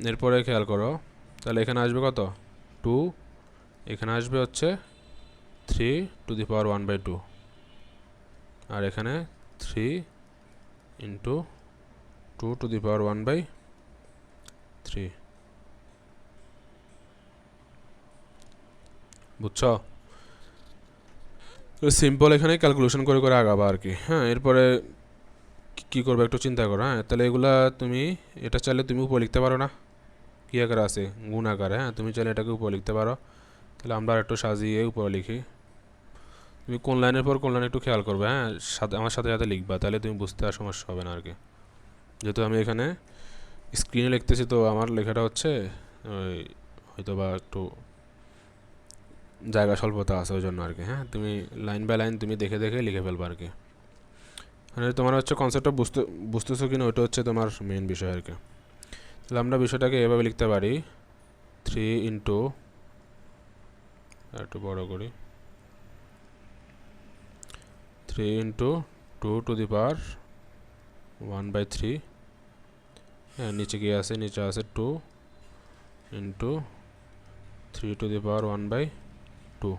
এরপরে খেয়াল করো, তাহলে এখানে আসবে কত? 2, এখানে আসবে হচ্ছে 3 টু দি পাওয়ার 1/2, আর এখানে 3 ইন্টু 2 টু দি পাওয়ার 1/3। বুঝছো? সিম্পল এখানে ক্যালকুলেশন করে করে আগাবা আর কি। হ্যাঁ, এরপরে কী করবে একটু চিন্তা করো। হ্যাঁ, তাহলে এগুলা তুমি, এটা চাইলে তুমি উপরে লিখতে পারো না? কী আকারে আছে? গুণ আকারে। হ্যাঁ, তুমি চাইলে এটাকে উপরে লিখতে পারো। তাহলে আমরা একটু সাজিয়ে উপরে লিখি। তুমি কোন লাইনের পর কোন লাইন একটু খেয়াল করবে। হ্যাঁ, আমার সাথে সাথে লিখবা, তাহলে তুমি বুঝতে আর সমস্যা হবে না আর কি। যেহেতু আমি এখানে স্ক্রিনে লিখতেছি, তো আমার লেখাটা হচ্ছে ওই হয়তো বা একটু জায়গা স্বল্পতা আছে, ওই জন্য আর কি। হ্যাঁ, তুমি লাইন বাই লাইন তুমি দেখে দেখে লিখে ফেলবা আর কি। মানে তোমার হচ্ছে কনসেপ্টটা বুঝতেছো কিনা, ওইটা হচ্ছে তোমার মেন বিষয় আর কি। তাহলে আমরা বিষয়টাকে এভাবে লিখতে পারি, 3 ইন্টু, একটু বড় করি, 3 ইন্টু 2 টু দি পাওয়ার 1/3। হ্যাঁ, নিচে গিয়ে আছে, নিচে আছে 2 ইন্টু 3 টু দি পাওয়ার 1/2,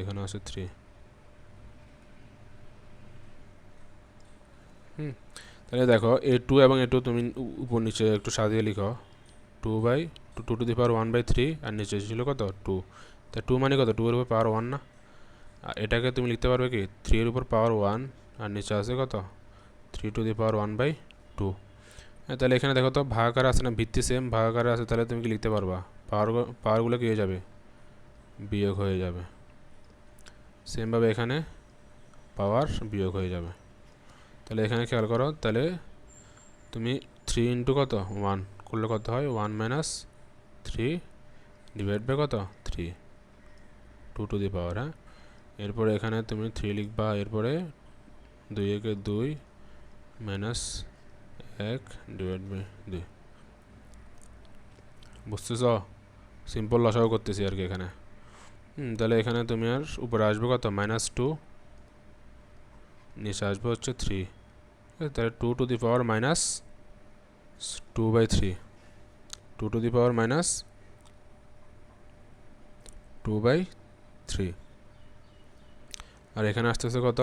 এখানে আছে 3। তাহলে দেখো a2 এবং a2 তুমি উপর নিচে একটু সাজিয়ে লিখো, 2 টু দি পাওয়ার 1/3, আর নিচে ছিল কত? 2। তা 2 মানে কত? 2 এর উপর পাওয়ার 1 না? আর এটাকে তুমি লিখতে পারবে কি 3 এর উপর পাওয়ার 1, আর নিচে আছে কত? 3 টু দি পাওয়ার 1/2। হ্যাঁ, তাহলে এখানে দেখো তো ভাগাকার আছে না? ভিত্তি সেম ভাগাকারে আছে, তাহলে তুমি কি লিখতে পারবা? পাওয়ারগুলো কী হয়ে যাবে? বিয়োগ হয়ে যাবে। সেমভাবে এখানে পাওয়ার বিয়োগ হয়ে যাবে। তাহলে এখানে খেয়াল করো, তাহলে তুমি 3 ইন্টু কত? 1 করলে কত হয়? 1 মাইনাস 3 ডিভাইড বাই কত? 3, 2 টু দি পাওয়ার। হ্যাঁ, এরপরে এখানে তুমি 3 লিখবা, এরপরে 2 একে 2 মাইনাস 1 ডিভাইড বাই 2। বুঝতেছ? সিম্পল লসাগু করতেছি আর কি এখানে। তাহলে এখানে তুমি আর উপরে আসবে কত? -2, নিচে আসবে হচ্ছে 3। তাহলে 2 two the power minus 2/3, 2 two the power minus 2/3। আর এখানে আসতেছে কত?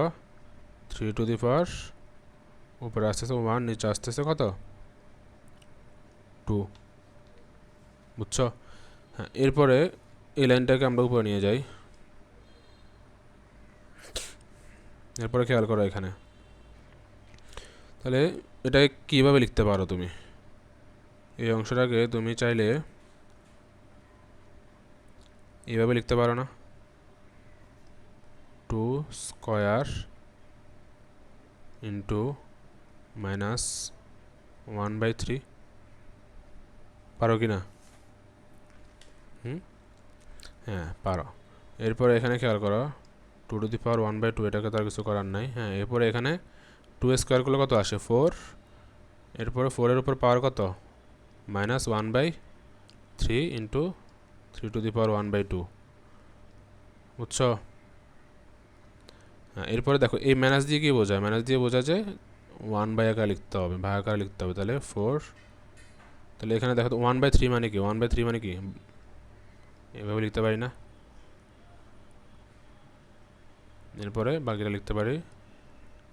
3 টু দি পাওয়ার, উপরে আসতেছে 1, নিচে আসতেছে কত? 2, বুঝছো? হ্যাঁ, এরপরে এই লাইনটাকে আমরা উপরে নিয়ে যাই। এরপরে খেয়াল করো এখানে, তাহলে এটা কীভাবে লিখতে পারো তুমি? এই অংশটাকে তুমি চাইলে এইভাবে লিখতে পারো না, 2 স্কয়ার ইন্টু মাইনাস 1/3, পারো কি না? হ্যাঁ পারো। এরপরে এখানে খেয়াল করো 2^1/2, এটাকে তার কিছু করার নাই। হ্যাঁ, এরপরে এখানে 2 স্কোয়ার করলে কত আসে? 4। এরপরে 4-এর উপর পাওয়ার কত? -1/3 ইন্টু 3^1/2, বুঝছো? হ্যাঁ, এরপরে দেখো এই মাইনাস দিয়ে কি বোঝায়? মাইনাস দিয়ে বোঝা যায় 1 আকারে লিখতে হবে, ভাগ আকারে লিখতে হবে। তাহলে 4, তাহলে এখানে দেখো তো 1/3 মানে কি? 1/3 মানে কি? এভাবে লিখতে পারি না। এরপরে বাকিটা লিখতে পারি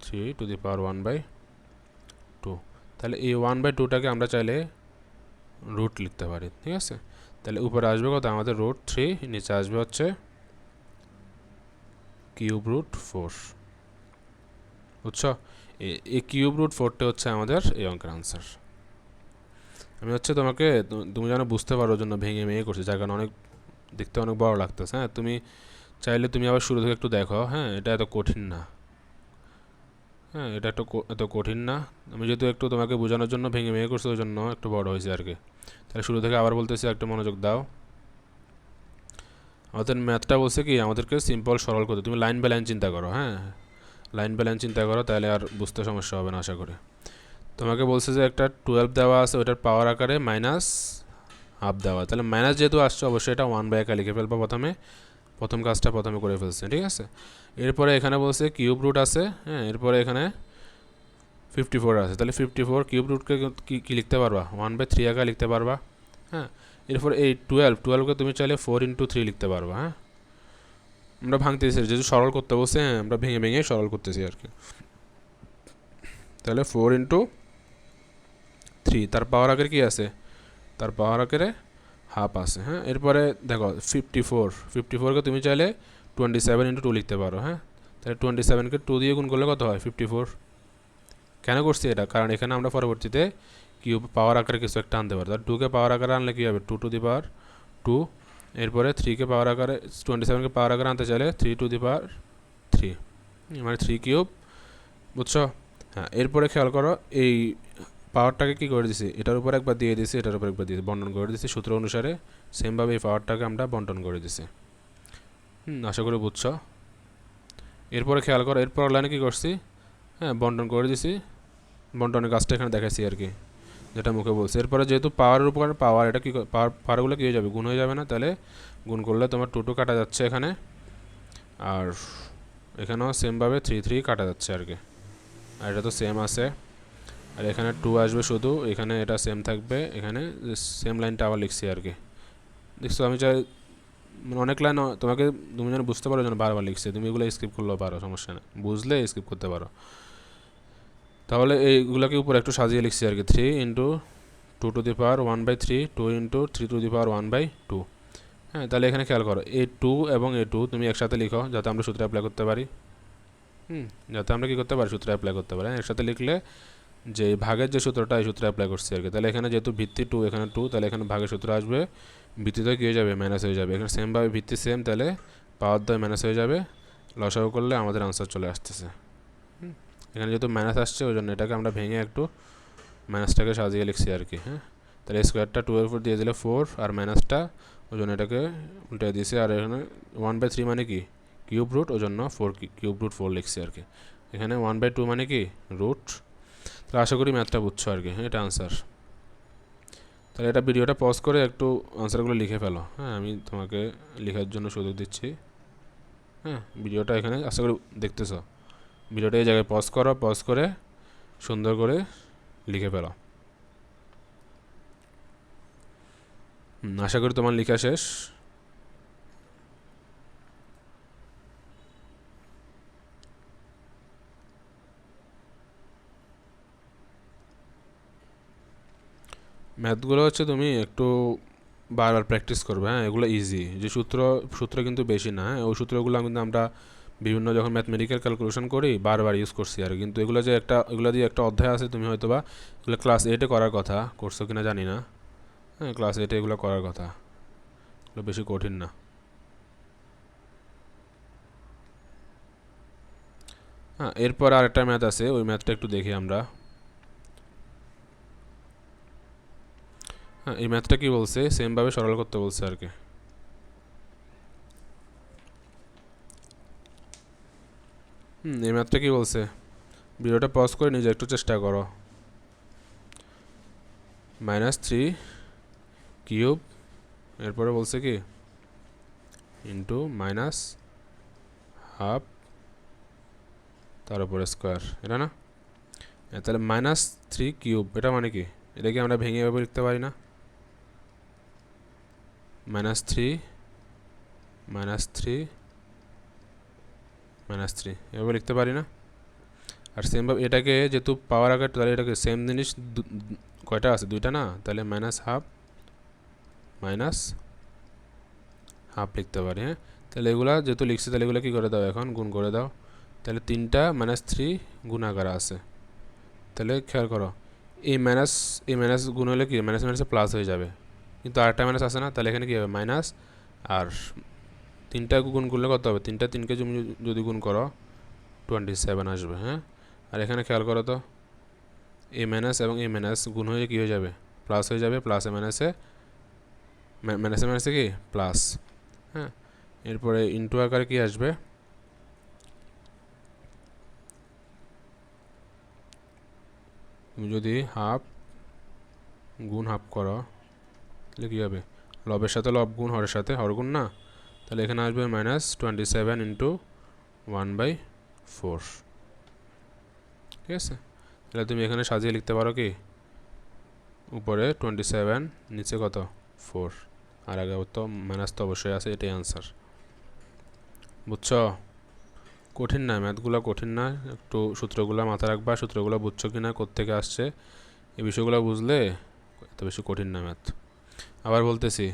3^1/2। তাহলে এই 1/2টাকে আমরা চাইলে রুট লিখতে পারি, ঠিক আছে? তাহলে উপরে আসবে কত আমাদের? √3, নিচে আসবে হচ্ছে √4, বুঝছো? এই √4টা হচ্ছে আমাদের এই অঙ্কের আনসার। আমি হচ্ছে তোমাকে, তুমি যেন বুঝতে পারো জন্য ভেঙে ভেঙে করছি, যার কারণে অনেক দেখতে অনেক বড় লাগতেছে। হ্যাঁ, তুমি চাইলে তুমি আবার শুরু থেকে একটু দেখো। হ্যাঁ, এটা এত কঠিন না। হ্যাঁ, এটা এত কঠিন না। আমি যেহেতু একটু তোমাকে বোঝানোর জন্য ভেঙে ভেঙে করছি, ওই জন্য একটু বড় হয়েছে আর কি। তাহলে শুরু থেকে আবার বলতেছি, একটু মনোযোগ দাও। আমাদের ম্যাথটা বলছে কি আমাদেরকে সিম্পল সরল করতে। তুমি লাইন বাই লাইন চিন্তা করো। হ্যাঁ, লাইন বাই লাইন চিন্তা করো, তাহলে আর বুঝতে সমস্যা হবে না আশা করি। তোমাকে বলছে যে একটা 12 দেওয়া আছে, ওটার পাওয়ার আকারে -1/2 দেওয়া। তাহলে মাইনাস যেহেতু আসছে, অবশ্যই এটা 1 আকারে লিখে ফেলবো প্রথম কাজটা প্রথমে করে ফেলছে, ঠিক আছে? এরপরে এখানে বলছে কিউব রুট আছে। হ্যাঁ, এরপরে এখানে 54 আছে। তাহলে 54 কিউব রুটকে কি লিখতে পারবা? 1/3 আকারে লিখতে পারবা। হ্যাঁ, এরপর এই 12কে তুমি চাইলে 4×3 লিখতে পারবা। হ্যাঁ, আমরা ভাঙতেছি যেহেতু সরল করতে বলছে। হ্যাঁ, আমরা ভেঙে ভেঙে সরল করতেছি আর কি। তাহলে 4×3, তার পাওয়ার আকারে কি আছে? তার পাওয়ার আকারে হাফ আছে। হ্যাঁ, এরপরে দেখো 54কে তুমি চাইলে 27×2 লিখতে পারো। হ্যাঁ, তাহলে 27কে 2 দিয়ে গুণ করলে কত হয়? 54। কেন করছি এটা? কারণ এখানে আমরা পরবর্তীতে কিউব পাওয়ার আকারে কিছু একটা আনতে পারি। তাহলে 2কে পাওয়ার আকারে আনলে কী হবে? 2^2। এরপরে 3কে পাওয়ার আকারে 27কে পাওয়ার আকারে আনতে চাইলে 3^3, মানে 3 কিউব, বুঝছো? হ্যাঁ, এরপরে খেয়াল করো এই পাওয়ারটাকে কী করে দিছি? এটার উপর একবার দিয়ে দিছি, এটার উপর একবার দিয়ে বন্টন করে দিছি সূত্র অনুসারে। সেমভাবে এই পাওয়ারটাকে আমরা বন্টন করে দিছি। আশা করি বুঝছো। এরপরে খেয়াল করো এরপর লাইনে কী করছি? হ্যাঁ, বন্টন করে দিছি। বন্টনের কাজটা এখানে দেখাচ্ছি আর কি, যেটা মুখে বলছে। এরপরে যেহেতু পাওয়ারের উপর পাওয়ার, এটা কি পাওয়ারগুলো কী হয়ে যাবে? গুণ হয়ে যাবে না? তাহলে গুণ করলে তোমার 2 কাটা যাচ্ছে এখানে, আর এখানেও সেমভাবে 3 কাটা যাচ্ছে আর কি। আর এটা তো সেম আছে, আর এখানে 2 আসবে শুধু, এখানে এটা সেম থাকবে। এখানে সেম লাইনটা আবার লিখছি আর কি। দেখছো, আমি চাই মানে অনেক লাইন তোমাকে, তুমি যেন বুঝতে পারো যেন বারবার লিখছে। তুমি এগুলো স্কিপ করলেও পারো, সমস্যা নেই, বুঝলে স্কিপ করতে পারো। তাহলে এইগুলোকে উপরে একটু সাজিয়ে লিখছি আর কি। 3×2^1/3, 2×3^1/2। হ্যাঁ, তাহলে এখানে খেয়াল করো এই 2 এবং এই 2 তুমি একসাথে লিখো, যাতে আমরা সূত্র অ্যাপ্লাই করতে পারি। যাতে আমরা কী করতে পারি? সূত্র অ্যাপ্লাই করতে পারি। একসাথে লিখলে যে ভাগের যে সূত্রটা, এই সূত্র অ্যাপ্লাই করছি আর কি। তাহলে এখানে যেহেতু ভিত্তি 2, এখানে 2, তাহলে এখানে ভাগের সূত্র আসবে, ভিত্তিতে কী হয়ে যাবে? মাইনাস হয়ে যাবে। এখানে সেমভাবে ভিত্তি সেম, তাহলে পাওয়ার দ্বয় মাইনাস হয়ে যাবে। লসাগু করলে আমাদের আনসার চলে আসতেছে। এখানে যেহেতু মাইনাস আসছে, ওই জন্য এটাকে আমরা ভেঙে একটু মাইনাসটাকে সাজিয়ে লিখছি আর কি। হ্যাঁ, তাহলে স্কোয়ারটা 2 এর উপর দিয়ে দিলে 4, আর মাইনাসটা ওই জন্য এটাকে উল্টে দিয়েছি। আর এখানে 1/3 মানে কি? কিউব রুট, ওই জন্য 4 কিউব রুট 4 লিখছি আর কি। এখানে 1/2 মানে কি? রুট। তাহলে আশা করি ম্যাথটা বুঝছো আর কি। এটা আনসার। তাহলে এটা ভিডিওটা পজ করে একটু আনসারগুলো লিখে ফেলো। হ্যাঁ, আমি তোমাকে লেখার জন্য সুযোগ দিচ্ছি। হ্যাঁ, ভিডিওটা এখানে আশা করি দেখতেছ। ভিডিওটা এই জায়গায় পজ করো, পজ করে সুন্দর করে লিখে ফেলো। আশা করি তোমার লেখা শেষ। ম্যাথগুলো হচ্ছে তুমি একটু বারবার প্র্যাকটিস করবে, হ্যাঁ। এগুলো ইজি, যে সূত্র কিন্তু বেশি না, হ্যাঁ। ওই সূত্রগুলো কিন্তু আমরা বিভিন্ন যখন ম্যাথমেটিক্যাল ক্যালকুলেশন করি বারবার ইউজ করছি আর, কিন্তু এগুলো দিয়ে একটা অধ্যায় আছে, তুমি হয়তো বা এগুলো ক্লাস 8-এ করার কথা, করছো কিনা জানি না, হ্যাঁ। ক্লাস 8-এ এগুলো করার কথা, এগুলো বেশি কঠিন না। হ্যাঁ, এরপর আরেকটা ম্যাথ আছে, ওই ম্যাথটা একটু দেখি আমরা। হ্যাঁ, এই ম্যাথটা কি বলছে, সেমভাবে সরল করতে বলছে আর কি। এই ম্যাথটা কি বলছে, ভিডিওটা পজ করে নিজে একটু চেষ্টা করো। -3 কিউব, এরপরে বলছে কি ইন্টু -হাফ তার উপরে স্কোয়ার, এটা না? তাহলে -3 কিউব এটা মানে কি, এটা কি আমরা ভেঙে এভাবে লিখতে পারি না? -3 -3 -3 এভাবে লিখতে পারি না? আর সেমভাবে এটাকে যেহেতু পাওয়ার আকার, তাহলে এটাকে সেম জিনিস কয়টা আছে, দুইটা না? তাহলে -হাফ লিখতে পারি, হ্যাঁ। তাহলে এগুলা যেহেতু লিখছি, তাহলে এগুলো কী করে দাও, এখন গুণ করে দাও। তাহলে 3টা -3 গুণ আকারে আছে, তাহলে খেয়াল করো এই মাইনাস গুণ হলে কি মাইনাস মাইনাসে প্লাস হয়ে যাবে, কিন্তু আরেকটা মাইনাস আছে না, তাহলে এখানে কী হবে মাইনাস, আর 3টা গুণ করলে কত হবে, 3কে যদি গুণ করো 27 আসবে, হ্যাঁ। আর এখানে খেয়াল করো তো, এ মাইনাস এবং এ মাইনাস গুণ হয়ে কী হয়ে যাবে, প্লাস হয়ে যাবে, প্লাসে মাইনাসে কি প্লাস, হ্যাঁ। এরপরে ইন্টু আকারে কি আসবে, তুমি যদি হাফ গুণ হাফ করো তাহলে কী হবে, লবের সাথে লব গুণ, হরের সাথে হর গুণ না, তাহলে এখানে আসবে -27 ইন্টু 1/4, ঠিক আছে। তাহলে তুমি এখানে সাজিয়ে লিখতে পারো কি, উপরে 27, নিচে কত 4, আর আগে তো মাইনাস তো অবশ্যই আছে, এটাই আনসার। বুঝছো? কঠিন না, ম্যাথগুলো কঠিন না, একটু সূত্রগুলো মাথায় রাখবা, সূত্রগুলো বুঝছো কিনা, কোত্থেকে আসছে, এই বিষয়গুলো বুঝলে এত বেশি কঠিন না ম্যাথ। আবার বলতেছি,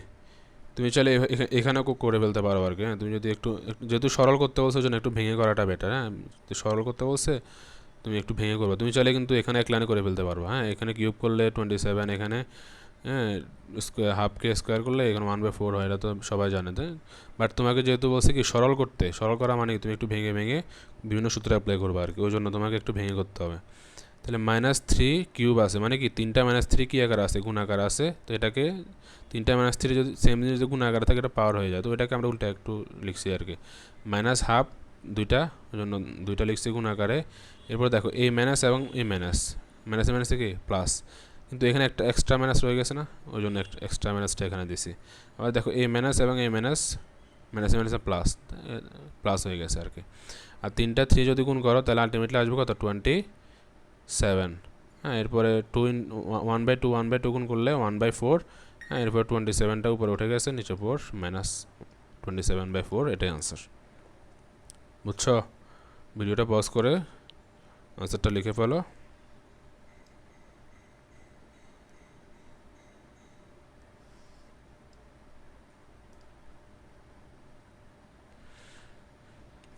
তুমি চাইলে এখানেও করে ফেলতে পারো আর কি, হ্যাঁ। তুমি যদি একটু যেহেতু সরল করতে বলছো, জন্য একটু ভেঙে করাটা বেটার, হ্যাঁ। সরল করতে বলছে, তুমি একটু ভেঙে করবে। তুমি চাইলে কিন্তু এখানে এক লাইনে করে ফেলতে পারো, হ্যাঁ। এখানে কিউব করলে 27, এখানে হ্যাঁ হাফকে স্কোয়ার করলে এখানে 1/4 হয়, এটা তো সবাই জানে, তাই। বাট তোমাকে যেহেতু বলছে কি সরল করতে, সরল করা মানে তুমি একটু ভেঙে ভেঙে বিভিন্ন সূত্র অ্যাপ্লাই করবে আর কি, ওই জন্য তোমাকে একটু ভেঙে করতে হবে। তাহলে -3 কিউব আছে মানে কি 3টা -3 কি আকার আছে, গুণ আকার আছে, তো এটাকে 3টা -3 যদি সেম জিনিস যদি গুণ আকার থাকে, এটা পাওয়ার হয়ে যায়, তো এটাকে আমরা উল্টা একটু লিখছি আর কি, -হাফ দুইটা, ওই জন্য দুইটা লিখছি গুণ আকারে। এরপর দেখো এই মাইনাস এবং এই মাইনাসে মাইনাসে কি প্লাস, কিন্তু এখানে একটা এক্সট্রা মাইনাস রয়ে গেছে না, ওই জন্য এক্সট্রা মাইনাসটা এখানে দিছি। আবার দেখো এই মাইনাস এবং এই মাইনাসে মাইনাসে প্লাস হয়ে গেছে আর কি। আর 3টা 3 যদি গুণ করো তাহলে আলটিমেটলি আসবে কত 27, হ্যাঁ। এরপরে 1/2 গুণ করলে 1/4, হ্যাঁ। এরপর 27টা উপরে উঠে গেছে, নিচে 4 -27/4, এটাই আনসার। বুঝছো? ভিডিওটা পজ করে আনসারটা লিখে ফেলো।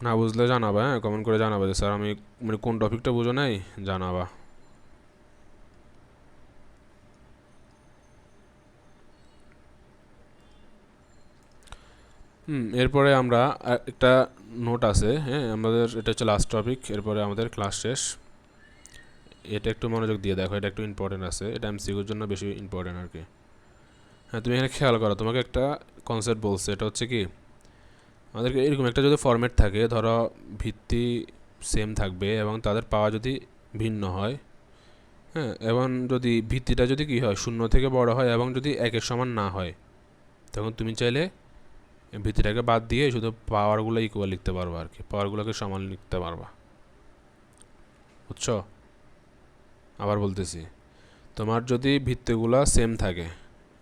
না বুঝলে জানাবা, হ্যাঁ। কমেন্ট করে জানাবা যে স্যার আমি মানে কোন টপিকটা বুঝো নাই, জানাবা। এরপরে আমরা একটা নোট আছে, হ্যাঁ। আমাদের এটা হচ্ছে লাস্ট টপিক, এরপরে আমাদের ক্লাস শেষ। এটা একটু মনোযোগ দিয়ে দেখো, এটা একটু ইম্পর্টেন্ট আছে, এটা এমসিকিউর জন্য বেশি ইম্পর্টেন্ট আর কি। হ্যাঁ, তুমি এখানে খেয়াল করো, তোমাকে একটা কনসেপ্ট বলছে, এটা হচ্ছে কি আমাদেরকে এরকম একটা যদি ফরম্যাট থাকে, ধরো ভিত্তি সেম থাকবে এবং তাদের পাওয়া যদি ভিন্ন হয়, হ্যাঁ। এবং যদি ভিত্তিটা যদি কী হয় 0 থেকে বড় হয় এবং যদি 1-এর সমান না হয়, তখন তুমি চাইলে ভিত্তিটাকে বাদ দিয়ে শুধু পাওয়ারগুলো ইকুয়াল লিখতে পারবা আর কি, পাওয়ারগুলোকে সমান লিখতে পারবা। বুঝছো? আবার বলতেছি, তোমার যদি ভিত্তিগুলো সেম থাকে,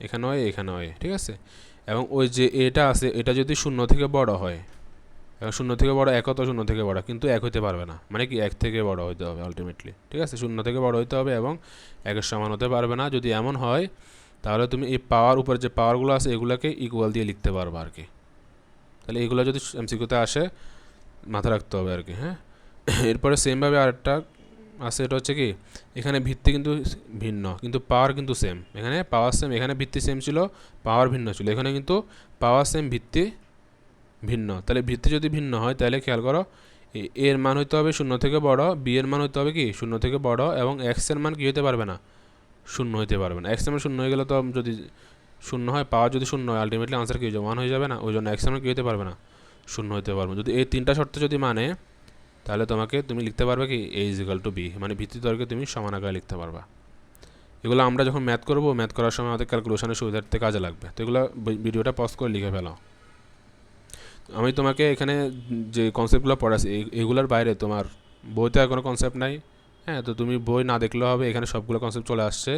এখানে হয় এখানে হয়, ঠিক আছে, এবং ওই যে এটা আছে এটা যদি 0 থেকে বড় হয়, এখন শূন্য থেকে বড় এক তো শূন্য থেকে বড়, কিন্তু এক হইতে পারবে না, মানে কি এক থেকে বড় হইতে হবে আলটিমেটলি, ঠিক আছে। শূন্য থেকে বড় হইতে হবে এবং একের সমান হতে পারবে না। যদি এমন হয় তাহলে তুমি এই পাওয়ার উপরে যে পাওয়ারগুলো আছে এগুলোকে ইকুয়াল দিয়ে লিখতে পারবে আর কি। তাহলে এগুলো যদি এমসিকিউতে আসে মাথা রাখতে হবে আর কি, হ্যাঁ। এরপরে সেমভাবে আরেকটা আছে, এটা হচ্ছে কি এখানে ভিত্তি কিন্তু ভিন্ন কিন্তু পাওয়ার কিন্তু সেম। এখানে পাওয়ার সেম, এখানে ভিত্তি সেম ছিল, পাওয়ার ভিন্ন ছিল। এখানে কিন্তু পাওয়ার সেম, ভিত্তি ভিন্ন। তাহলে ভিত্তি যদি ভিন্ন হয় তাহলে খেয়াল করো এর মান হইতে হবে শূন্য থেকে বড়, বি এর মান হইতে হবে কি শূন্য থেকে বড়, এবং এক্স এর মান কি হইতে পারবে না, শূন্য হইতে পারবে না। এক্স এর মান শূন্য হয়ে গেলে তো যদি শূন্য হয়, পাওয়ার যদি শূন্য হয় আলটিমেটলি আনসার কি হয়ে যাবে, ওয়ান হয়ে যাবে না। ওই জন্য এক্স এর মান কি হইতে পারবে না, শূন্য হইতে পারবে। যদি এই তিনটা শর্ত যদি মানে তাহলে তুমি লিখতে পারবে কি এ ইজ ইকুয়াল টু বি, মানে ভিত্তি দরকে তুমি সমান আকারে লিখতে পারবা। এগুলো আমরা যখন ম্যাথ করবো, ম্যাথ করার সময় আমাদের ক্যালকুলেশনের সুবিধার্থে কাজে লাগবে। তো এগুলো ভিডিওটা পজ করে লিখে ফেলো। আমি তোমাকে এখানে যে কনসেপ্টগুলো পড়াচ্ছি এগুলোর বাইরে তোমার বইতে আর কোনো কনসেপ্ট নাই, হ্যাঁ। তো তুমি বই না দেখলেও হবে, এখানে সবগুলো কনসেপ্ট চলে আসছে।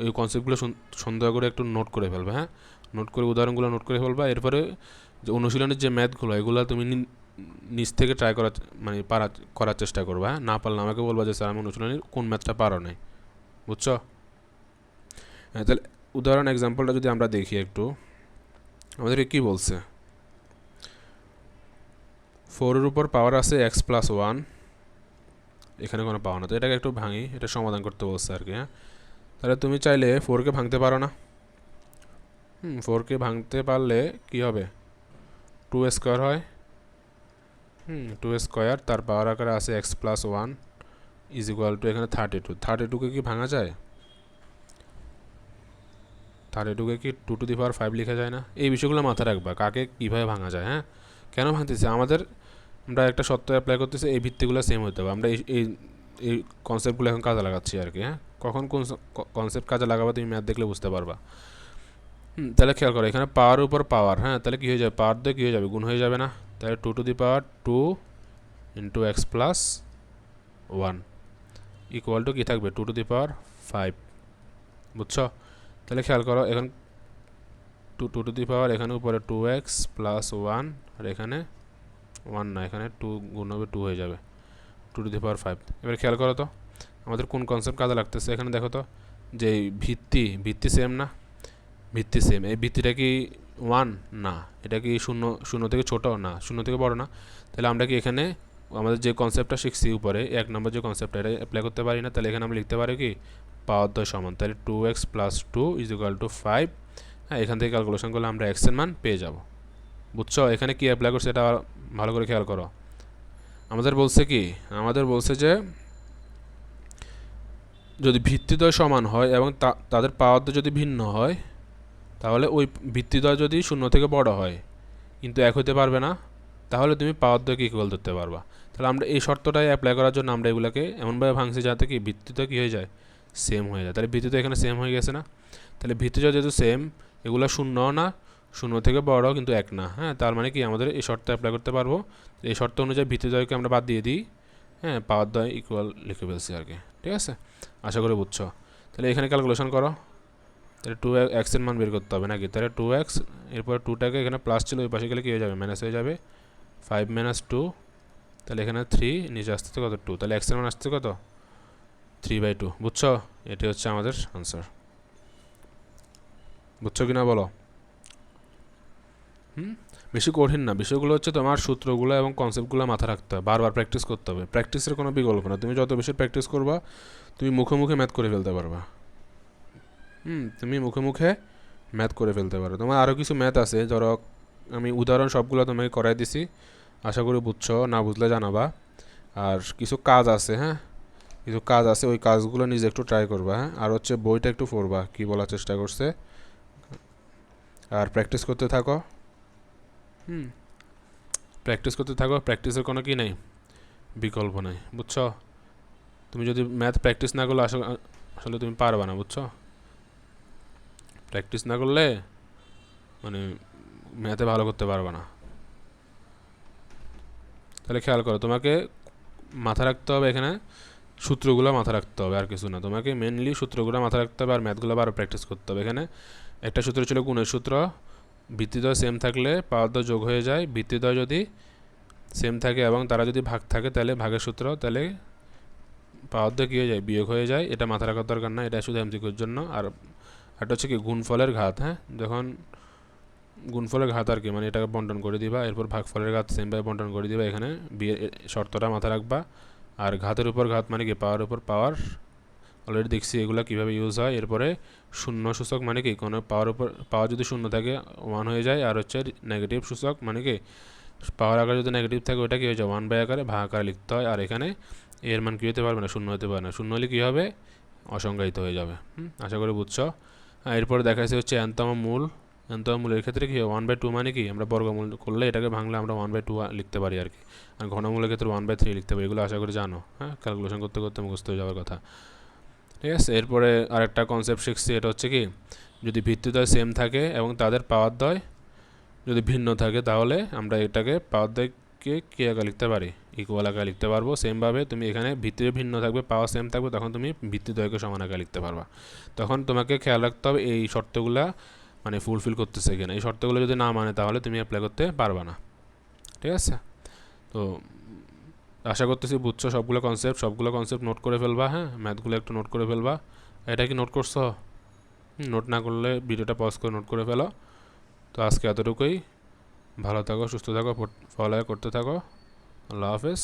ওই কনসেপ্টগুলো সুন্দর করে একটু নোট করে ফেলবে, হ্যাঁ। নোট করে উদাহরণগুলো নোট করে ফেলবা। এরপরে যে অনুশীলনের যে ম্যাথগুলো এগুলো তুমি নিজ থেকে ট্রাই করার মানে করার চেষ্টা করবা, হ্যাঁ। না পারলে আমাকে বলবা যে স্যার আমি অনুশীলনের কোন ম্যাথটা পারো নাই, বুঝছো। হ্যাঁ, তাহলে উদাহরণ এক্সাম্পলটা যদি আমরা দেখি একটু, আমাদেরকে কী বলছে, 4 এর উপর পাওয়ার আছে এক্স প্লাস ওয়ান, এখানে কোনো পাওয়ার না। তো এটাকে একটু ভাঙি, এটা সমাধান করতে বলছে আর কি, হ্যাঁ। তাহলে তুমি চাইলে 4কে ভাঙতে পারো না, 4কে ভাঙতে পারলে কি হবে, 2 স্কোয়ার হয়, 2 স্কোয়ার, তার পাওয়ার আকারে আছে x plus one is equal to এখানে 32। 32কে কি ভাঙা যায়, 32কে কি 2^5 লেখা যায় না। এই বিষয়গুলো মাথায় রাখবা, কাকে কীভাবে ভাঙা যায়, হ্যাঁ। কেন ভাঙতেছে, আমরা একটা সত্য অ্যাপ্লাই করতেছি, এই ভিত্তিগুলো সেম হতে হবে। আমরা এই এই কনসেপ্টগুলো এখন কাজে লাগাচ্ছি আর কি, হ্যাঁ। কখন কোন কনসেপ্ট কাজে লাগাবা তুমি ম্যাথ দেখলে বুঝতে পারবা। তাহলে খেয়াল করো এখানে পাওয়ার উপর পাওয়ার, হ্যাঁ। তাহলে কী হয়ে যাবে, পাওয়ার দিয়ে কী হয়ে যাবে, গুণ হয়ে যাবে না। তাহলে 2^2 into x plus one equal to কী থাকবে, 2^5, বুঝছো। তাহলে খেয়াল করো এখন 2^, এখানে উপরে 2x প্লাস ওয়ান, আর এখানে 1 না, এখানে 2 গুণ হবে 2 হয়ে যাবে 2^5। এবার খেয়াল করো তো আমাদের কোন কনসেপ্ট কাজে লাগতেছে, এখানে দেখো তো যে ভিত্তি সেম না, ভিত্তি সেম। এই ভিত্তিটা কি 1 না, এটা কি শূন্য থেকে ছোট না, শূন্য থেকে বড় না। তাহলে আমরা কি এখানে আমাদের যে কনসেপ্টটা শিখছি উপরে 1 নম্বর যে কনসেপ্টটা, এটা অ্যাপ্লাই করতে পারি না। তাহলে এখানে আমরা লিখতে পারি কি পাওয়ার দ্বয় সমান, তাহলে 2x plus 2 is equal to 5, হ্যাঁ। এখান থেকে ক্যালকুলেশন করলে আমরা এক্স এর মান পেয়ে যাব, বুঝছো। এখানে কি অ্যাপ্লাই করছে এটা ভালো করে খেয়াল করো। আমাদের বলছে যে যদি ভিত্তিদ্বয় সমান হয় এবং তাদের পাওয়ার দ্বয় যদি ভিন্ন হয়, তাহলে ওই ভিত্তিদ্বয় যদি শূন্য থেকে বড় হয় কিন্তু এক হতে পারবে না, তাহলে তুমি পাওয়ার দ্বয়কে ইকুয়াল ধরতে পারবা। তাহলে আমরা এই শর্তটাই অ্যাপ্লাই করার জন্য আমরা এগুলোকে এমনভাবে ভাঙছি যাতে কি ভিত্তিদ্বয় কী হয়ে যায়, সেম হয়ে যায়। তাহলে ভিত্তিদ্বয় এখানে সেম হয়ে গেছে না। তাহলে ভিত্তিদ্বয় যেহেতু সেম, এগুলো শূন্যও না, শূন্য থেকে বড় কিন্তু এক না, হ্যাঁ। তার মানে কি আমাদের এই শর্ত অ্যাপ্লাই করতে পারবো। এই শর্ত অনুযায়ী ভিত্তিদ্বয়কে আমরা বাদ দিয়ে দিই, হ্যাঁ। পাওয়ার দ্বয় ইকুয়াল লিখে ফেলছি আর কি, ঠিক আছে। আশা করি বুঝছো। তাহলে এখানে ক্যালকুলেশন করো, তাহলে 2x এর মান বের করতে হবে নাকি। তাহলে 2x, এরপর 2টাকে এখানে প্লাস ছিল, ওই পাশে গেলে কী হয়ে যাবে, মাইনাস হয়ে যাবে, 5 - 2, তাহলে এখানে 3 নিচে আসতে কত 2, তাহলে x এর মান আসছে কত 3/2, বুঝছো। এটি হচ্ছে আমাদের আনসার, বুঝছো কি না বলো। বেশি কঠিন না, বিষয়গুলো হচ্ছে তোমার সূত্রগুলো এবং কনসেপ্টগুলো মাথা রাখতে হবে, বারবার প্র্যাকটিস করতে হবে। প্র্যাকটিসের কোনো বিকল্প না, তুমি যত বেশি প্র্যাকটিস করবা তুমি মুখে মুখে ম্যাথ করে ফেলতে পারবা, তুমি মুখে মুখে ম্যাথ করে ফেলতে পারো। তোমার আরও কিছু ম্যাথ আছে, ধরো আমি উদাহরণ সবগুলো তোমাকে করাই দিছি, আশা করি বুঝছো, না বুঝলে জানাবা। আর কিছু কাজ আছে, হ্যাঁ, কিছু কাজ আছে, ওই কাজগুলো নিজে একটু ট্রাই করবা, হ্যাঁ। আর হচ্ছে বইটা একটু পড়বা কী বলার চেষ্টা করছে, আর প্র্যাকটিস করতে থাকো, প্র্যাকটিস করতে থাকো। প্র্যাকটিসের কোনো কি নেই, বিকল্প নেই, বুঝছো। তুমি যদি ম্যাথ প্র্যাকটিস না করলে আসলে তুমি পারবা না, বুঝছো। প্র্যাকটিস না করলে মানে ম্যাথে ভালো করতে পারবা না। তাহলে খেয়াল করো, তোমাকে মাথা রাখতে হবে এখানে সূত্রগুলো মাথা রাখতে হবে, আর কিছু না। তোমাকে মেনলি সূত্রগুলো মাথা রাখতে হবে আর ম্যাথগুলো আরও প্র্যাকটিস করতে হবে। এখানে একটা সূত্র ছিল গুণের সূত্র, ভিত্তিদ্বয় সেম থাকলে পাওয়ার দ্বয় যোগ হয়ে যায়, ভিত্তিদ্বয় যদি সেম থাকে এবং তারা যদি ভাগ থাকে তাহলে ভাগের সূত্র, তাহলে পাওয়ার দিয়ে কী হয়ে যায়, বিয়োগ হয়ে যায়। এটা মাথা রাখার দরকার না, এটা শুধু এমসিকিউর জন্য। আর একটা হচ্ছে কি গুণফলের ঘাত, হ্যাঁ, যখন গুণফলের ঘাত আর কি, মানে এটাকে বন্টন করে দিবা, এরপর ভাগফলের ঘাত সেমভাবে বন্টন করে দিবা, এখানে বিয়ের শর্তটা মাথা রাখবা। আর ঘাতের উপর ঘাত মানে কি, পাওয়ার উপর পাওয়ার, অলরেডি দেখছি এগুলো কীভাবে ইউজ হয়। এরপরে শূন্য সূচক মানে কি, কোনো পাওয়ার উপর পাওয়ার যদি শূন্য থাকে 1 হয়ে যায়। আর হচ্ছে নেগেটিভ সূচক মানে কি, পাওয়ার আকারে যদি নেগেটিভ থাকে ওটা কী হয়ে যায়, 1/, আকারে ভাগ আকারে লিখতে হয়। আর এখানে এর মান কী হতে পারবে না, শূন্য হতে পারে না। শূন্য হলে কী হবে, অসংজ্ঞায়িত হয়ে যাবে। আশা করি বুঝছো। এরপর দেখাচ্ছে হচ্ছে এনতম মূল। এনতম মূলের ক্ষেত্রে কি হয়, 1/2 মানে কি, আমরা বর্গমূল করলে এটাকে ভাঙলে আমরা 1/2 লিখতে পারি আর কি। আর ঘনমূলের ক্ষেত্রে 1/3 লিখতে পারি। এগুলো আশা করি জানো, হ্যাঁ, ক্যালকুলেশন করতে করতে মুখস্থ হয়ে যাওয়ার কথা। ঠিক আছে, এরপরে আরেকটা কনসেপ্ট শিখছি, এটা হচ্ছে কি, যদি ভিত্তিদ্বয় সেম থাকে এবং তাদের পাওয়ার দ্বয় যদি ভিন্ন থাকে, তাহলে আমরা এটাকে পাওয়ার দ্বয়কে কী আকারে লিখতে পারি, ইকুয়াল আকারে লিখতে পারবো। সেমভাবে তুমি এখানে ভিত্তিতে ভিন্ন থাকবে, পাওয়ার সেম থাকবে, তখন তুমি ভিত্তিদ্বয়কে সমান আকারে লিখতে পারবা। তখন তোমাকে খেয়াল রাখতে হবে এই শর্তগুলা মানে ফুলফিল করতেছে কিনা। এই শর্তগুলো যদি না মানে তাহলে তুমি অ্যাপ্লাই করতে পারবা না। ঠিক আছে, তো আশা করতেছি বুঝছো সবগুলো কনসেপ্ট নোট করে ফেলবা। হ্যাঁ, ম্যাথগুলো একটু নোট করে ফেলবা। এটা কি নোট করছো? নোট না করলে ভিডিওটা পজ করে নোট করে ফেলো। তো আজকে এতটুকুই। ভালো থাকো, সুস্থ থাকো, পড়ালেখা করতে থাকো। আল্লাহ হাফেজ।